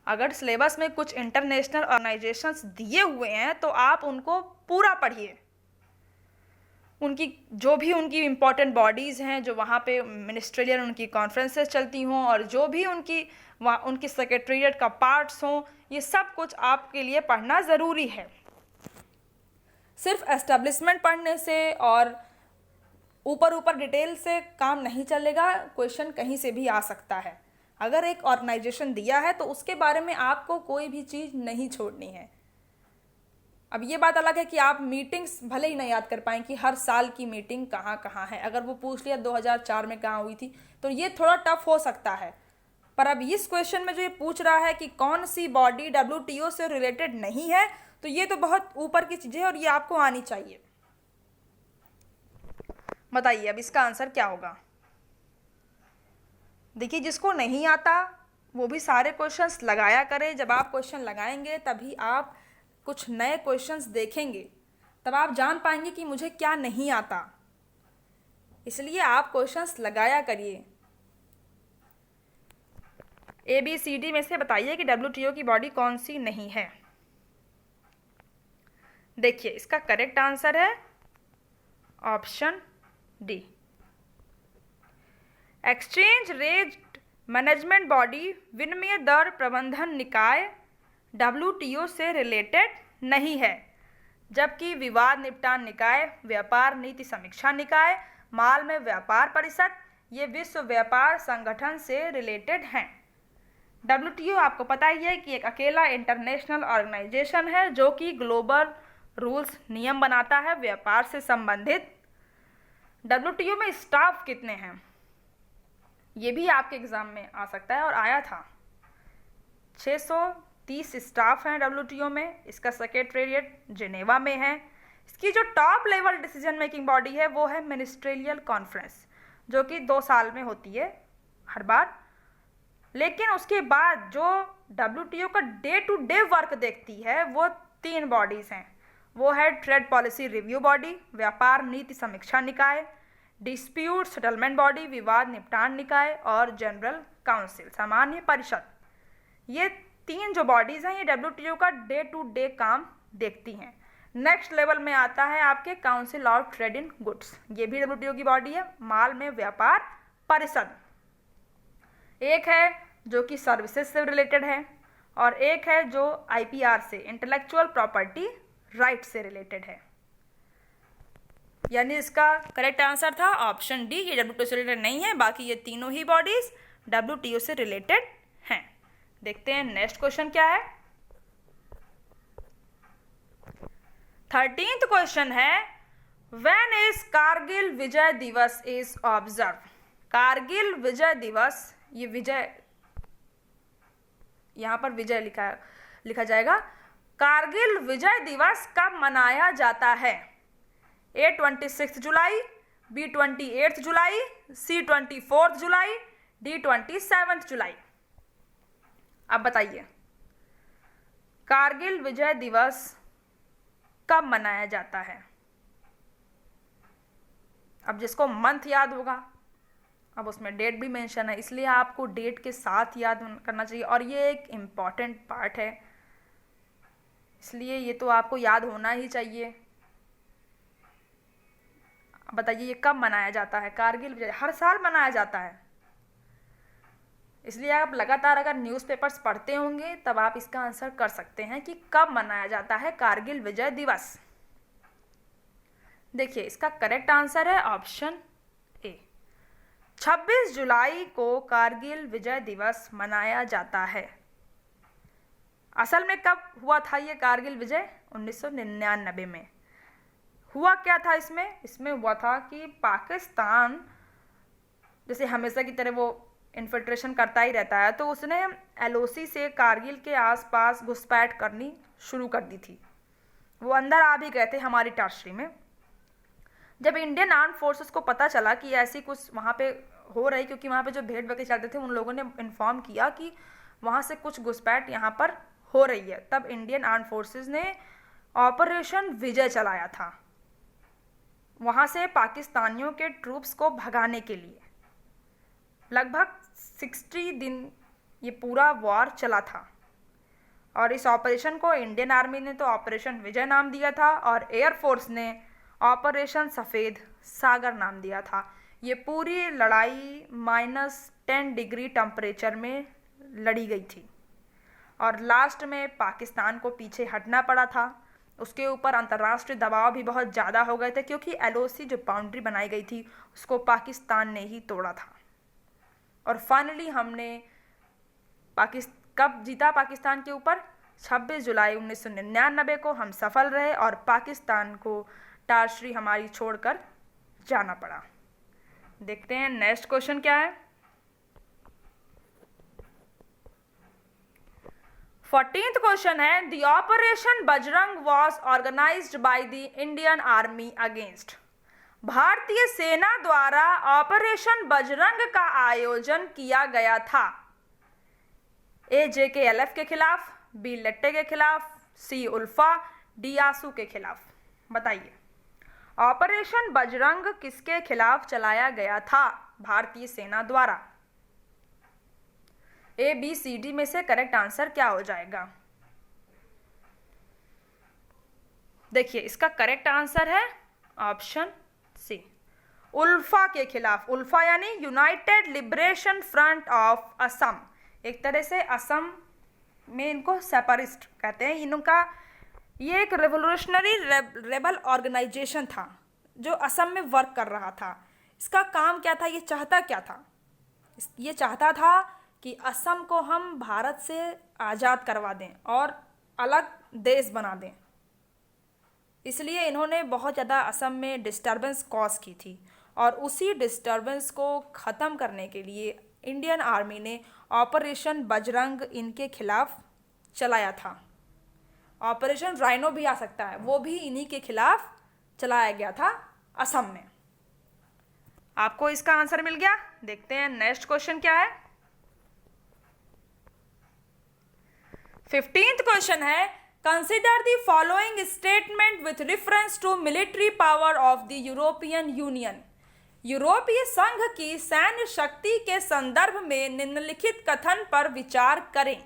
अगर सिलेबस में कुछ इंटरनेशनल ऑर्गेनाइजेशंस दिए हुए हैं तो आप उनको पूरा पढ़िए। उनकी जो भी उनकी इम्पोर्टेंट बॉडीज़ हैं, जो वहाँ पे मिनिस्ट्रियल उनकी कॉन्फ्रेंसेस चलती हों, और जो भी उनकी सेक्रेटेरिएट का पार्ट्स हों, ये सब कुछ आपके लिए पढ़ना ज़रूरी है। सिर्फ एस्टेब्लिशमेंट पढ़ने से और ऊपर ऊपर डिटेल से काम नहीं चलेगा, क्वेश्चन कहीं से भी आ सकता है। अगर एक ऑर्गेनाइजेशन दिया है तो उसके बारे में आपको कोई भी चीज़ नहीं छोड़नी है। अब ये बात अलग है कि आप मीटिंग्स भले ही नहीं याद कर पाएँ कि हर साल की मीटिंग कहाँ कहाँ है। अगर वो पूछ लिया 2004 में कहाँ हुई थी तो ये थोड़ा टफ हो सकता है। पर अब इस क्वेश्चन में जो ये पूछ रहा है कि कौन सी बॉडी WTO से रिलेटेड नहीं है, तो ये तो बहुत ऊपर की चीज़ है और ये आपको आनी चाहिए। बताइए अब इसका आंसर क्या होगा। देखिए जिसको नहीं आता वो भी सारे क्वेश्चंस लगाया करे। जब आप क्वेश्चन लगाएंगे तभी आप कुछ नए क्वेश्चंस देखेंगे, तब आप जान पाएंगे कि मुझे क्या नहीं आता। इसलिए आप क्वेश्चंस लगाया करिए। ABCD में से बताइए कि WTO की बॉडी कौन सी नहीं है। देखिए इसका करेक्ट आंसर है option D, exchange rate management body, विनिमय दर प्रबंधन निकाय WTO से रिलेटेड नहीं है, जबकि विवाद निपटान निकाय, व्यापार नीति समीक्षा निकाय, माल में व्यापार परिषद, ये विश्व व्यापार संगठन से रिलेटेड हैं। WTO आपको पता ही है कि एक अकेला इंटरनेशनल ऑर्गेनाइजेशन है जो कि ग्लोबल रूल्स नियम बनाता है व्यापार से संबंधित। WTO में स्टाफ कितने हैं ये भी आपके एग्ज़ाम में आ सकता है और आया था। 630 स्टाफ हैं WTO में। इसका सेक्रेटेरिएट जिनेवा में है। इसकी जो top level decision making body है वो है मिनिस्ट्रियल कॉन्फ्रेंस, जो कि 2 साल में होती है हर बार। लेकिन उसके बाद जो WTO का डे टू डे वर्क देखती है वो 3 बॉडीज़ हैं। वो है ट्रेड पॉलिसी रिव्यू बॉडी, व्यापार नीति समीक्षा निकाय, डिस्प्यूट सेटलमेंट बॉडी, विवाद निपटान निकाय, और जनरल काउंसिल, सामान्य परिषद। ये 3 जो बॉडीज़ हैं ये WTO का डे टू डे काम देखती हैं। नेक्स्ट लेवल में आता है आपके council of trade in goods, ये भी WTO की बॉडी है, माल में व्यापार परिषद। एक है जो कि सर्विसेज से रिलेटेड है और एक है जो IPR से, इंटेलेक्चुअल प्रॉपर्टी राइट से रिलेटेड है। यानी इसका करेक्ट आंसर था ऑप्शन डी, ये WTO से रिलेटेड नहीं है, बाकी ये तीनों ही बॉडीज WTO से रिलेटेड हैं। देखते हैं नेक्स्ट क्वेश्चन क्या है। 13th क्वेश्चन है, व्हेन इज कारगिल विजय दिवस इज ऑब्जर्व। कारगिल विजय दिवस, ये विजय यहाँ पर विजय लिखा जाएगा। कारगिल विजय दिवस कब मनाया जाता है? A 26 July, B 28 July, C 24 July, D 27 जुलाई। अब बताइए कारगिल विजय दिवस कब मनाया जाता है? अब जिसको मंथ याद होगा, अब उसमें डेट भी मेंशन है, इसलिए आपको डेट के साथ याद करना चाहिए और ये एक इम्पॉर्टेंट पार्ट है, इसलिए ये तो आपको याद होना ही चाहिए। बताइए ये कब मनाया जाता है? कारगिल विजय हर साल मनाया जाता है, इसलिए आप लगातार अगर न्यूज़पेपर्स पढ़ते होंगे तब आप इसका आंसर कर सकते हैं कि कब मनाया जाता है कारगिल विजय दिवस। देखिए इसका करेक्ट आंसर है ऑप्शन ए, 26 जुलाई को कारगिल विजय दिवस मनाया जाता है। असल में कब हुआ था ये कारगिल विजय? 1999 में। हुआ क्या था इसमें हुआ था कि पाकिस्तान जैसे हमेशा की तरह वो इन्फिल्ट्रेशन करता ही रहता है, तो उसने LOC से कारगिल के आसपास घुसपैठ करनी शुरू कर दी थी। वो अंदर आ भी गए थे हमारी टेरिटरी में। जब इंडियन आर्म फोर्सेस को पता चला कि ऐसी कुछ वहाँ पे हो रही, क्योंकि वहाँ पे जो भेड़ बकरी चलते थे उन लोगों ने इन्फॉर्म किया कि वहाँ से कुछ घुसपैठ यहाँ पर हो रही है, तब इंडियन आर्म फोर्सेस ने ऑपरेशन विजय चलाया था वहाँ से पाकिस्तानियों के ट्रूप्स को भगाने के लिए। लगभग 60 दिन ये पूरा वॉर चला था और इस ऑपरेशन को इंडियन आर्मी ने तो ऑपरेशन विजय नाम दिया था और एयरफोर्स ने ऑपरेशन सफ़ेद सागर नाम दिया था। ये पूरी लड़ाई -10 डिग्री टेम्परेचर में लड़ी गई थी और लास्ट में पाकिस्तान को पीछे हटना पड़ा था। उसके ऊपर अंतर्राष्ट्रीय दबाव भी बहुत ज़्यादा हो गए थे क्योंकि LOC जो बाउंड्री बनाई गई थी उसको पाकिस्तान ने ही तोड़ा था। और फाइनली हमने कब जीता पाकिस्तान के ऊपर? 26 जुलाई 1999 को हम सफल रहे और पाकिस्तान को टेरिटरी हमारी छोड़कर जाना पड़ा। देखते हैं नेक्स्ट क्वेश्चन क्या है। 14th क्वेश्चन है, the operation Bajrang was organised by the Indian army against. भारतीय सेना द्वारा ऑपरेशन बजरंग का आयोजन किया गया था। A JKLF के खिलाफ, B लट्टे के खिलाफ, C उल्फा, D आंसू के खिलाफ। बताइए ऑपरेशन बजरंग किसके खिलाफ चलाया गया था भारतीय सेना द्वारा? A B C D में से करेक्ट आंसर क्या हो जाएगा? देखिए इसका करेक्ट आंसर है ऑप्शन सी, उल्फा के खिलाफ। उल्फा यानी United liberation front of Assam. एक तरह से असम में इनको सेपरिस्ट कहते हैं। इनका ये एक रेवोल्यूशनरी रेबल ऑर्गेनाइजेशन था जो असम में वर्क कर रहा था। इसका काम क्या था? ये चाहता क्या था? ये चाहता था कि असम को हम भारत से आज़ाद करवा दें और अलग देश बना दें। इसलिए इन्होंने बहुत ज़्यादा असम में डिस्टर्बेंस कॉज की थी और उसी डिस्टर्बेंस को ख़त्म करने के लिए इंडियन आर्मी ने ऑपरेशन बजरंग इनके खिलाफ चलाया था। ऑपरेशन राइनो भी आ सकता है, वो भी इन्हीं के खिलाफ चलाया गया था असम में। आपको इसका आंसर मिल गया। देखते हैं नेक्स्ट क्वेश्चन क्या है। 15th क्वेश्चन है, consider the following statement with reference to military power of the European Union. यूरोपीय संघ की सैन्य शक्ति के संदर्भ में निम्नलिखित कथन पर विचार करें।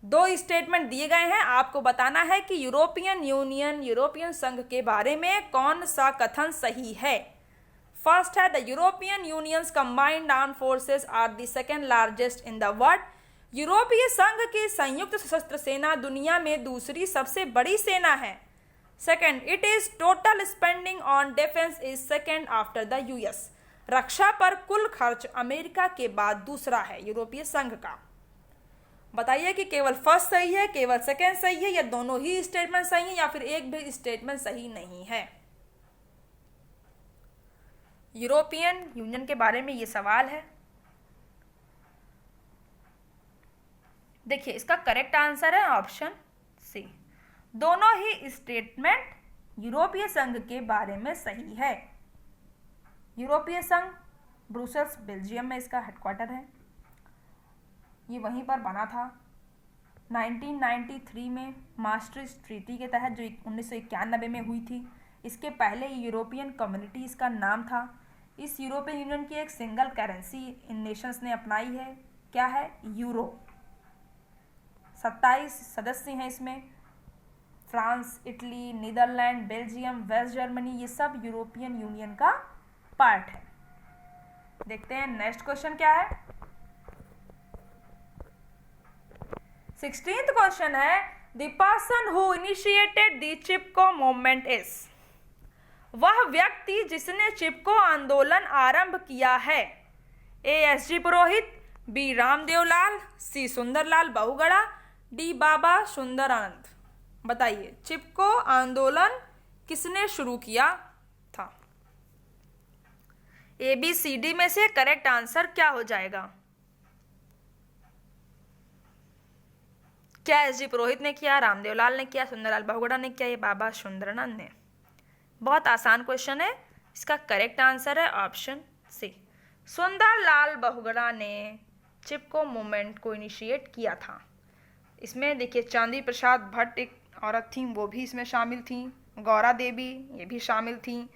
दो स्टेटमेंट दिए गए हैं, आपको बताना है कि यूरोपियन यूनियन, यूरोपियन संघ के बारे में कौन सा कथन सही है। फर्स्ट है, the European Union's combined armed forces are the second largest in the world. यूरोपीय संघ की संयुक्त सशस्त्र सेना दुनिया में दूसरी सबसे बड़ी सेना है। Second, it is total spending on defence is second after the US. रक्षा पर कुल खर्च अमेरिका के बाद दूसरा है यूरोपीय संघ का। बताइए कि केवल फर्स्ट सही है, केवल सेकेंड सही है, या दोनों ही स्टेटमेंट सही है, या फिर एक भी स्टेटमेंट सही नहीं है। यूरोपियन यूनियन के बारे में ये सवाल है। देखिए, इसका करेक्ट आंसर है ऑप्शन सी। दोनों ही स्टेटमेंट यूरोपीय संघ के बारे में सही है। यूरोपीय संघ ब्रुसेल्स बेल्जियम में इसका हेडक्वार्टर है। ये वहीं पर बना था 1993 में मास्ट्रिक्ट ट्रीटी के तहत, जो 1991 में हुई थी। इसके पहले यूरोपियन कम्युनिटी इसका नाम था। इस यूरोपियन यूनियन की एक सिंगल करेंसी इन नेशंस ने अपनाई है, क्या है? यूरो। 27 सदस्य हैं इसमें। France, Italy, Netherlands, Belgium, West Germany, ये सब यूरोपियन यूनियन का पार्ट है। देखते हैं नेक्स्ट क्वेश्चन क्या है। 16th क्वेश्चन है, the person who initiated the Chipko movement is. वह व्यक्ति जिसने चिपको आंदोलन आरंभ किया है। A S G Purohit, B Ramdev Lal, C Sundarlal Bahuguna, D Baba Sundaranand. बताइए, चिपको आंदोलन किसने शुरू किया था? ए बी सी डी में से करेक्ट आंसर क्या हो जाएगा? क्या एस जी पुरोहित ने किया, रामदेव लाल ने किया, सुंदरलाल बहुगुणा ने किया, ये बाबा सुंदरानंद ने? बहुत आसान क्वेश्चन है। इसका करेक्ट आंसर है ऑप्शन सी। सुंदरलाल बहुगुणा ने चिपको मूवमेंट को इनिशिएट किया था। इसमें देखिए, चांदी प्रसाद भट्ट एक औरत थी, वो भी इसमें शामिल थी। गौरा देवी ये भी शामिल थी।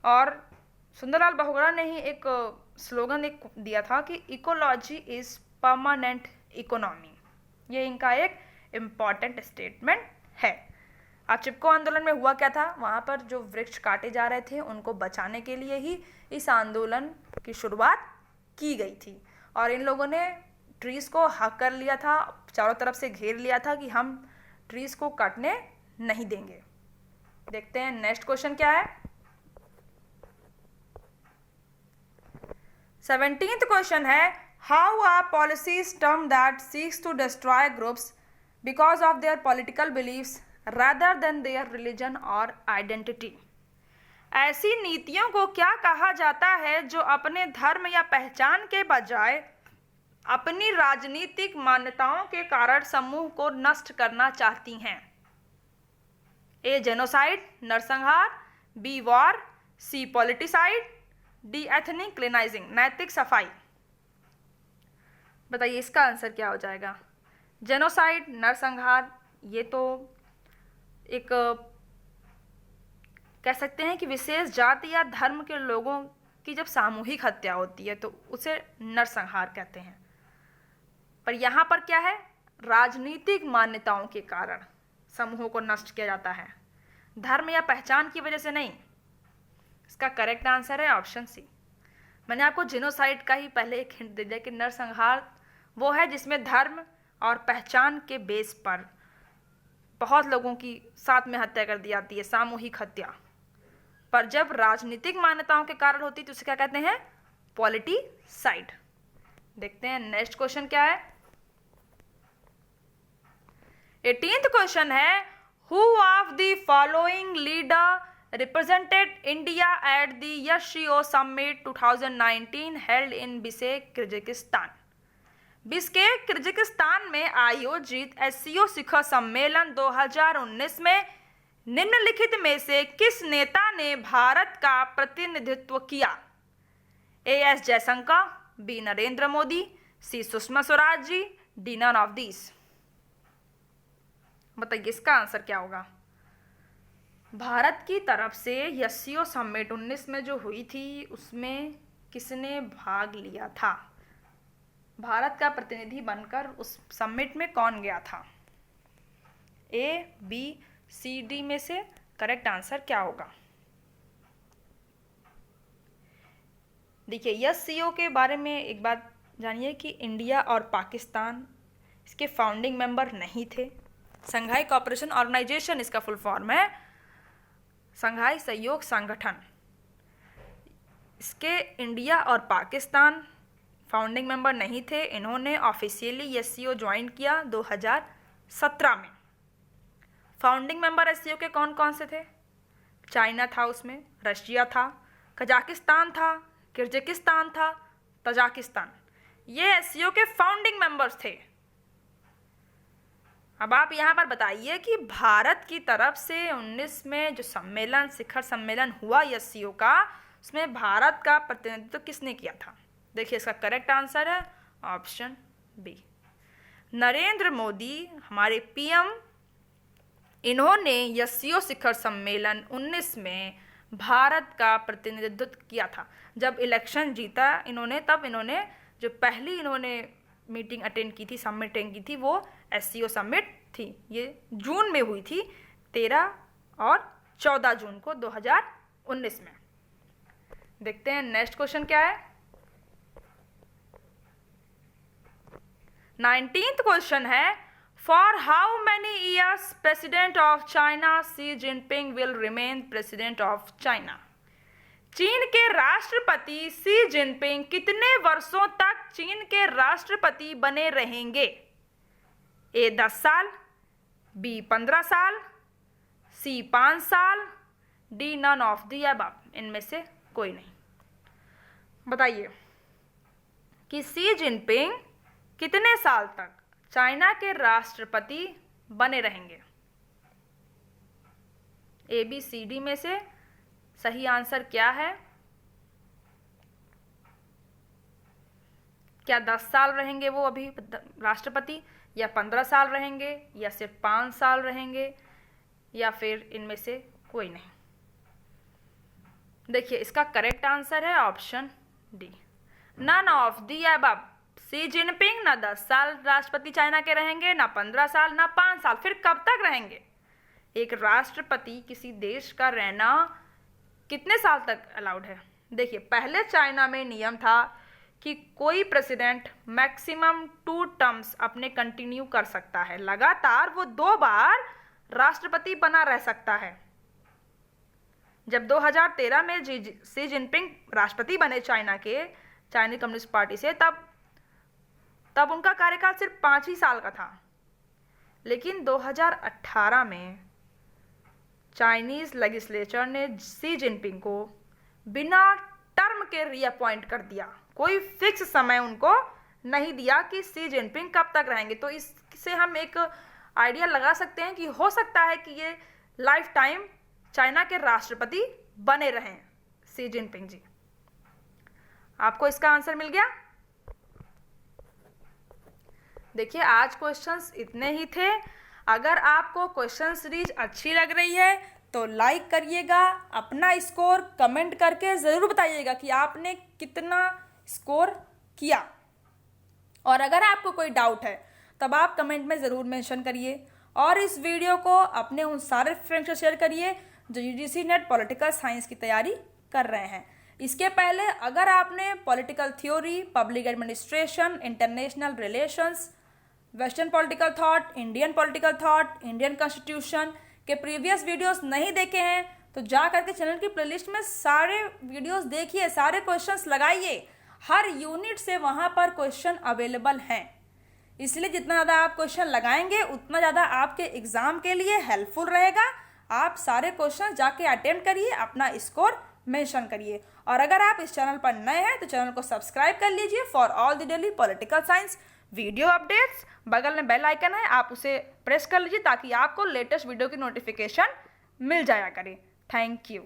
और सुंदरलाल बहुगुणा ने ही एक स्लोगन एक दिया था कि इकोलॉजी इज परमानेंट इकोनॉमी। ये इनका एक इम्पॉर्टेंट स्टेटमेंट है। अब चिपको आंदोलन में हुआ क्या था? वहाँ पर जो वृक्ष काटे जा रहे थे उनको बचाने के लिए ही इस आंदोलन की शुरुआत की गई थी। और इन लोगों ने ट्रीज़ को हक कर लिया था, चारों तरफ से घेर लिया था कि हम ट्रीज़ को काटने नहीं देंगे। देखते हैं नेक्स्ट क्वेश्चन क्या है। 17th क्वेश्चन है, how are policies term that seeks to destroy groups because of their political beliefs rather than their religion or identity। ऐसी नीतियों को क्या कहा जाता है जो अपने धर्म या पहचान के बजाय अपनी राजनीतिक मान्यताओं के कारण समूह को नष्ट करना चाहती हैं? ए जेनोसाइड, नरसंहार, बी वॉर, सी पॉलिटिसाइड, डी एथनिक क्लीनाइजिंग, नैतिक सफाई। बताइए, इसका आंसर क्या हो जाएगा? जेनोसाइड, नरसंहार, ये तो एक कह सकते हैं कि विशेष जाति या धर्म के लोगों की जब सामूहिक हत्या होती है तो उसे नरसंहार कहते हैं। पर यहाँ पर क्या है? राजनीतिक मान्यताओं के कारण समूहों को नष्ट किया जाता है, धर्म या पहचान की वजह से नहीं। इसका करेक्ट आंसर है ऑप्शन सी। मैंने आपको जेनोसाइड का ही पहले एक हिंट दे दिया कि नरसंहार वो है जिसमें धर्म और पहचान के बेस पर बहुत लोगों की साथ में हत्या कर दी जाती है, सामूहिक हत्या। पर जब राजनीतिक मान्यताओं के कारण होती है तो उसे क्या कहते हैं? पॉलिटिसाइड। देखते हैं नेक्स्ट क्वेश्चन क्या है। 18th क्वेश्चन है, who of the following leader represented India at the SCO summit 2019 held in Bishkek, Kyrgyzstan. Bishkek, Kyrgyzstan में आयोजित एससीओ शिखर सम्मेलन 2019 में निम्नलिखित में से किस नेता ने भारत का प्रतिनिधित्व किया? A S Jaishankar, B Narendra Modi, C Sushma Swaraj ji, D none of this. बताइए इसका आंसर क्या होगा? भारत की तरफ से एससीओ समिट 19 में जो हुई थी उसमें किसने भाग लिया था? भारत का प्रतिनिधि बनकर उस समिट में कौन गया था? ए, बी, सी, डी में से करेक्ट आंसर क्या होगा? देखिए एससीओ के बारे में एक बात जानिए कि इंडिया और पाकिस्तान इसके फाउंडिंग मेंबर नहीं थे। संघाई कोऑपरेशन ऑर्गेनाइजेशन इसका फुल फॉर्म है, संघाई सहयोग संगठन। इसके इंडिया और पाकिस्तान फाउंडिंग मेंबर नहीं थे। इन्होंने ऑफिशियली एससीओ ज्वाइन किया 2017 में। फाउंडिंग मेंबर एससीओ के कौन कौन से थे? चाइना था उसमें, रशिया था, कजाकिस्तान था, किर्गिस्तान था, तजाकिस्तान। ये एससीओ के फाउंडिंग मेंबर्स थे। अब आप यहाँ पर बताइए कि भारत की तरफ से 19 में जो सम्मेलन, शिखर सम्मेलन हुआ एससीओ का, उसमें भारत का प्रतिनिधित्व किसने किया था? देखिए इसका करेक्ट आंसर है ऑप्शन बी, नरेंद्र मोदी, हमारे पीएम। इन्होंने एससीओ शिखर सम्मेलन 19 में भारत का प्रतिनिधित्व किया था। जब इलेक्शन जीता इन्होंने, तब इन्होंने जो पहली इन्होंने मीटिंग अटेंड की थी, समिट अटेंड की थी, वो एससीओ समिट थी। ये जून में हुई थी, 13 और 14 जून को 2019 में। देखते हैं नेक्स्ट क्वेश्चन क्या है। 19th क्वेश्चन है, for how many years president of China Xi Jinping will remain president of China? चीन के राष्ट्रपति शी जिनपिंग कितने वर्षों तक चीन के राष्ट्रपति बने रहेंगे? ए 10 साल, बी 15 साल, सी 5 साल, D none of the above. इनमें से कोई नहीं। बताइए कि शी जिनपिंग कितने साल तक चाइना के राष्ट्रपति बने रहेंगे? ए, बी, सी, डी में से सही आंसर क्या है? क्या 10 साल रहेंगे वो अभी राष्ट्रपति, या 15 साल रहेंगे, या सिर्फ 5 साल रहेंगे, या फिर इनमें से कोई नहीं? देखिए इसका करेक्ट आंसर है option D, none of the above. Xi Jinping ना 10 साल राष्ट्रपति चाइना के रहेंगे, ना 15 साल, ना 5 साल। फिर कब तक रहेंगे? एक राष्ट्रपति किसी देश का रहना कितने साल तक अलाउड है? देखिए पहले चाइना में नियम था कि कोई प्रेसिडेंट मैक्सिमम 2 टर्म्स अपने कंटिन्यू कर सकता है, लगातार वो 2 बार राष्ट्रपति बना रह सकता है। जब 2013 में शी जिनपिंग राष्ट्रपति बने चाइना के, चाइनीज कम्युनिस्ट पार्टी से, तब उनका कार्यकाल सिर्फ 5 ही साल का था। लेकिन 2018 में चाइनीज लेजिस्लेचर ने शी जिनपिंग को बिना टर्म के रीअपॉइंट कर दिया। कोई फिक्स समय उनको नहीं दिया कि शी जिनपिंग कब तक रहेंगे। तो इससे हम एक आइडिया लगा सकते हैं कि हो सकता है कि ये लाइफ टाइम चाइना के राष्ट्रपति बने रहें शी जिनपिंग जी। आपको इसका आंसर मिल गया? देखिए आज क्वेश्चंस इतने ही थे। अगर आपको क्वेश्चन सीरीज अच्छी लग रही है तो लाइक करिएगा, अपना स्कोर कमेंट करके ज़रूर बताइएगा कि आपने कितना स्कोर किया। और अगर आपको कोई डाउट है तब आप कमेंट में ज़रूर मेंशन करिए, और इस वीडियो को अपने उन सारे फ्रेंड्स से शेयर करिए जो यूजीसी नेट पॉलिटिकल साइंस की तैयारी कर रहे हैं। इसके पहले अगर आपने political theory, public administration, international relations, western political thought, Indian political thought, Indian constitution के प्रीवियस वीडियोस नहीं देखे हैं तो जा करके चैनल की प्लेलिस्ट में सारे वीडियोस देखिए, सारे क्वेश्चंस लगाइए। हर यूनिट से वहाँ पर क्वेश्चन अवेलेबल हैं, इसलिए जितना ज़्यादा आप क्वेश्चन लगाएंगे उतना ज़्यादा आपके एग्ज़ाम के लिए हेल्पफुल रहेगा। आप सारे क्वेश्चन जाके अटेम्प्ट करिए, अपना स्कोर मेंशन करिए। और अगर आप इस चैनल पर नए हैं तो चैनल को सब्सक्राइब कर लीजिए for all the daily political science video updates. बगल में बेल आइकन है, आप उसे प्रेस कर लीजिए ताकि आपको लेटेस्ट वीडियो की नोटिफिकेशन मिल जाया करे। Thank you.